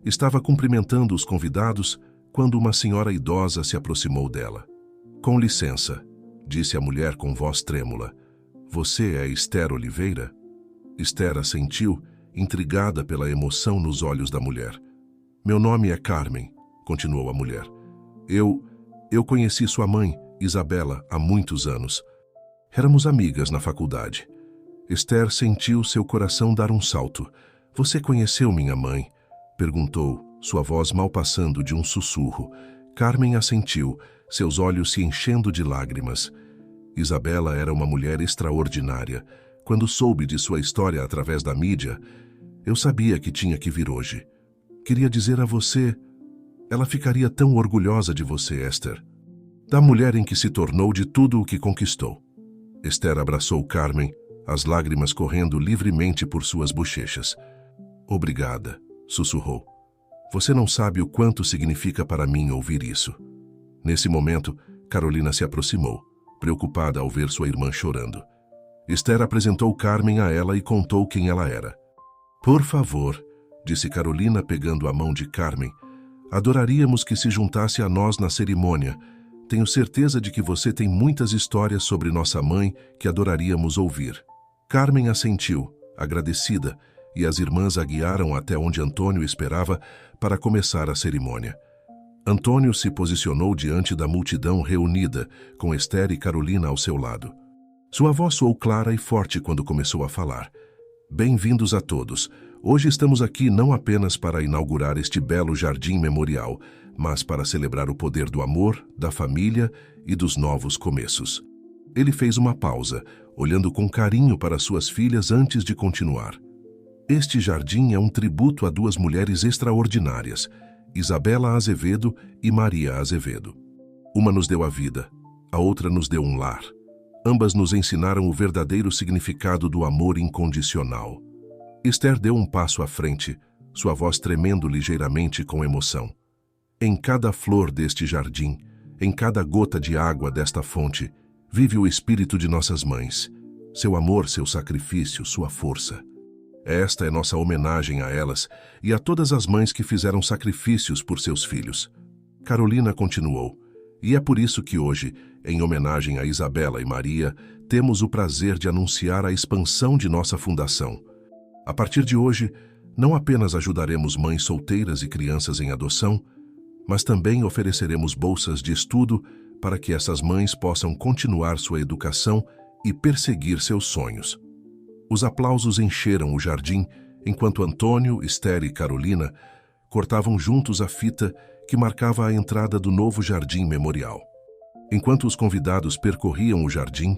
estava cumprimentando os convidados quando uma senhora idosa se aproximou dela. Com licença, disse a mulher com voz trêmula. Você é Esther Oliveira? Esther assentiu, intrigada pela emoção nos olhos da mulher. Meu nome é Carmen, continuou a mulher. Eu conheci sua mãe, Isabela, há muitos anos. Éramos amigas na faculdade. Esther sentiu seu coração dar um salto. Você conheceu minha mãe? Perguntou, sua voz mal passando de um sussurro. Carmen assentiu, seus olhos se enchendo de lágrimas. Isabela era uma mulher extraordinária. Quando soube de sua história através da mídia, eu sabia que tinha que vir hoje. Queria dizer a você, ela ficaria tão orgulhosa de você, Esther. Da mulher em que se tornou, de tudo o que conquistou. Esther abraçou Carmen, as lágrimas correndo livremente por suas bochechas. Obrigada, sussurrou. Você não sabe o quanto significa para mim ouvir isso. Nesse momento, Carolina se aproximou, preocupada ao ver sua irmã chorando. Esther apresentou Carmen a ela e contou quem ela era. Por favor, disse Carolina pegando a mão de Carmen, adoraríamos que se juntasse a nós na cerimônia. Tenho certeza de que você tem muitas histórias sobre nossa mãe que adoraríamos ouvir. Carmen assentiu, agradecida, e as irmãs a guiaram até onde Antônio esperava para começar a cerimônia. Antônio se posicionou diante da multidão reunida, com Esther e Carolina ao seu lado. Sua voz soou clara e forte quando começou a falar. Bem-vindos a todos. Hoje estamos aqui não apenas para inaugurar este belo jardim memorial, mas para celebrar o poder do amor, da família e dos novos começos. Ele fez uma pausa, olhando com carinho para suas filhas antes de continuar. Este jardim é um tributo a duas mulheres extraordinárias, Isabela Azevedo e Maria Azevedo. Uma nos deu a vida, a outra nos deu um lar. Ambas nos ensinaram o verdadeiro significado do amor incondicional. Esther deu um passo à frente, sua voz tremendo ligeiramente com emoção. Em cada flor deste jardim, em cada gota de água desta fonte, vive o espírito de nossas mães, seu amor, seu sacrifício, sua força. Esta é nossa homenagem a elas e a todas as mães que fizeram sacrifícios por seus filhos. Carolina continuou. E é por isso que hoje, em homenagem a Isabela e Maria, temos o prazer de anunciar a expansão de nossa fundação. A partir de hoje, não apenas ajudaremos mães solteiras e crianças em adoção, mas também ofereceremos bolsas de estudo para que essas mães possam continuar sua educação e perseguir seus sonhos. Os aplausos encheram o jardim enquanto Antônio, Esther e Carolina cortavam juntos a fita que marcava a entrada do novo jardim memorial. Enquanto os convidados percorriam o jardim,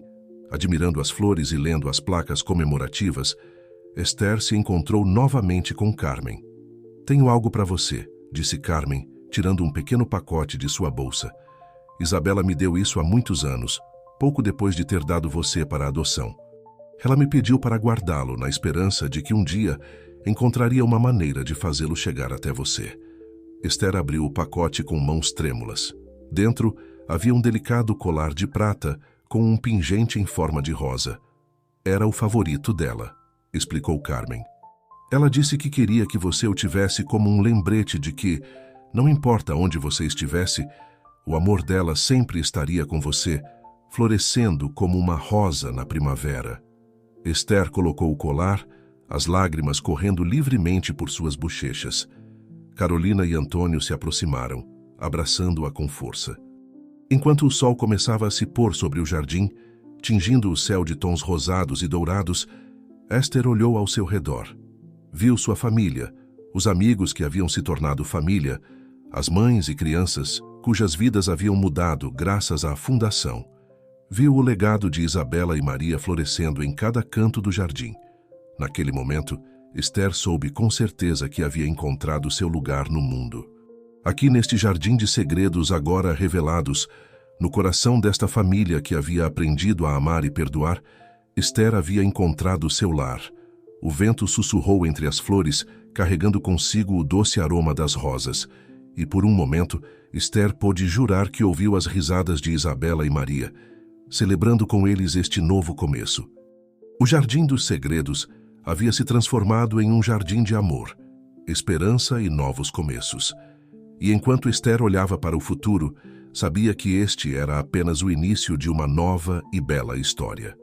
admirando as flores e lendo as placas comemorativas, Esther se encontrou novamente com Carmen. "Tenho algo para você", disse Carmen, tirando um pequeno pacote de sua bolsa. "Isabela me deu isso há muitos anos, pouco depois de ter dado você para a adoção. Ela me pediu para guardá-lo na esperança de que um dia encontraria uma maneira de fazê-lo chegar até você." Esther abriu o pacote com mãos trêmulas. Dentro havia um delicado colar de prata com um pingente em forma de rosa. "Era o favorito dela", explicou Carmen. "Ela disse que queria que você o tivesse como um lembrete de que, não importa onde você estivesse, o amor dela sempre estaria com você, florescendo como uma rosa na primavera." Esther colocou o colar, as lágrimas correndo livremente por suas bochechas. Carolina e Antônio se aproximaram, abraçando-a com força. Enquanto o sol começava a se pôr sobre o jardim, tingindo o céu de tons rosados e dourados, Esther olhou ao seu redor. Viu sua família, os amigos que haviam se tornado família, as mães e crianças cujas vidas haviam mudado graças à fundação. Viu o legado de Isabela e Maria florescendo em cada canto do jardim. Naquele momento, Esther soube com certeza que havia encontrado seu lugar no mundo. Aqui neste jardim de segredos agora revelados, no coração desta família que havia aprendido a amar e perdoar, Esther havia encontrado seu lar. O vento sussurrou entre as flores, carregando consigo o doce aroma das rosas. E por um momento, Esther pôde jurar que ouviu as risadas de Isabela e Maria, celebrando com eles este novo começo. O Jardim dos Segredos havia se transformado em um jardim de amor, esperança e novos começos. E enquanto Esther olhava para o futuro, sabia que este era apenas o início de uma nova e bela história.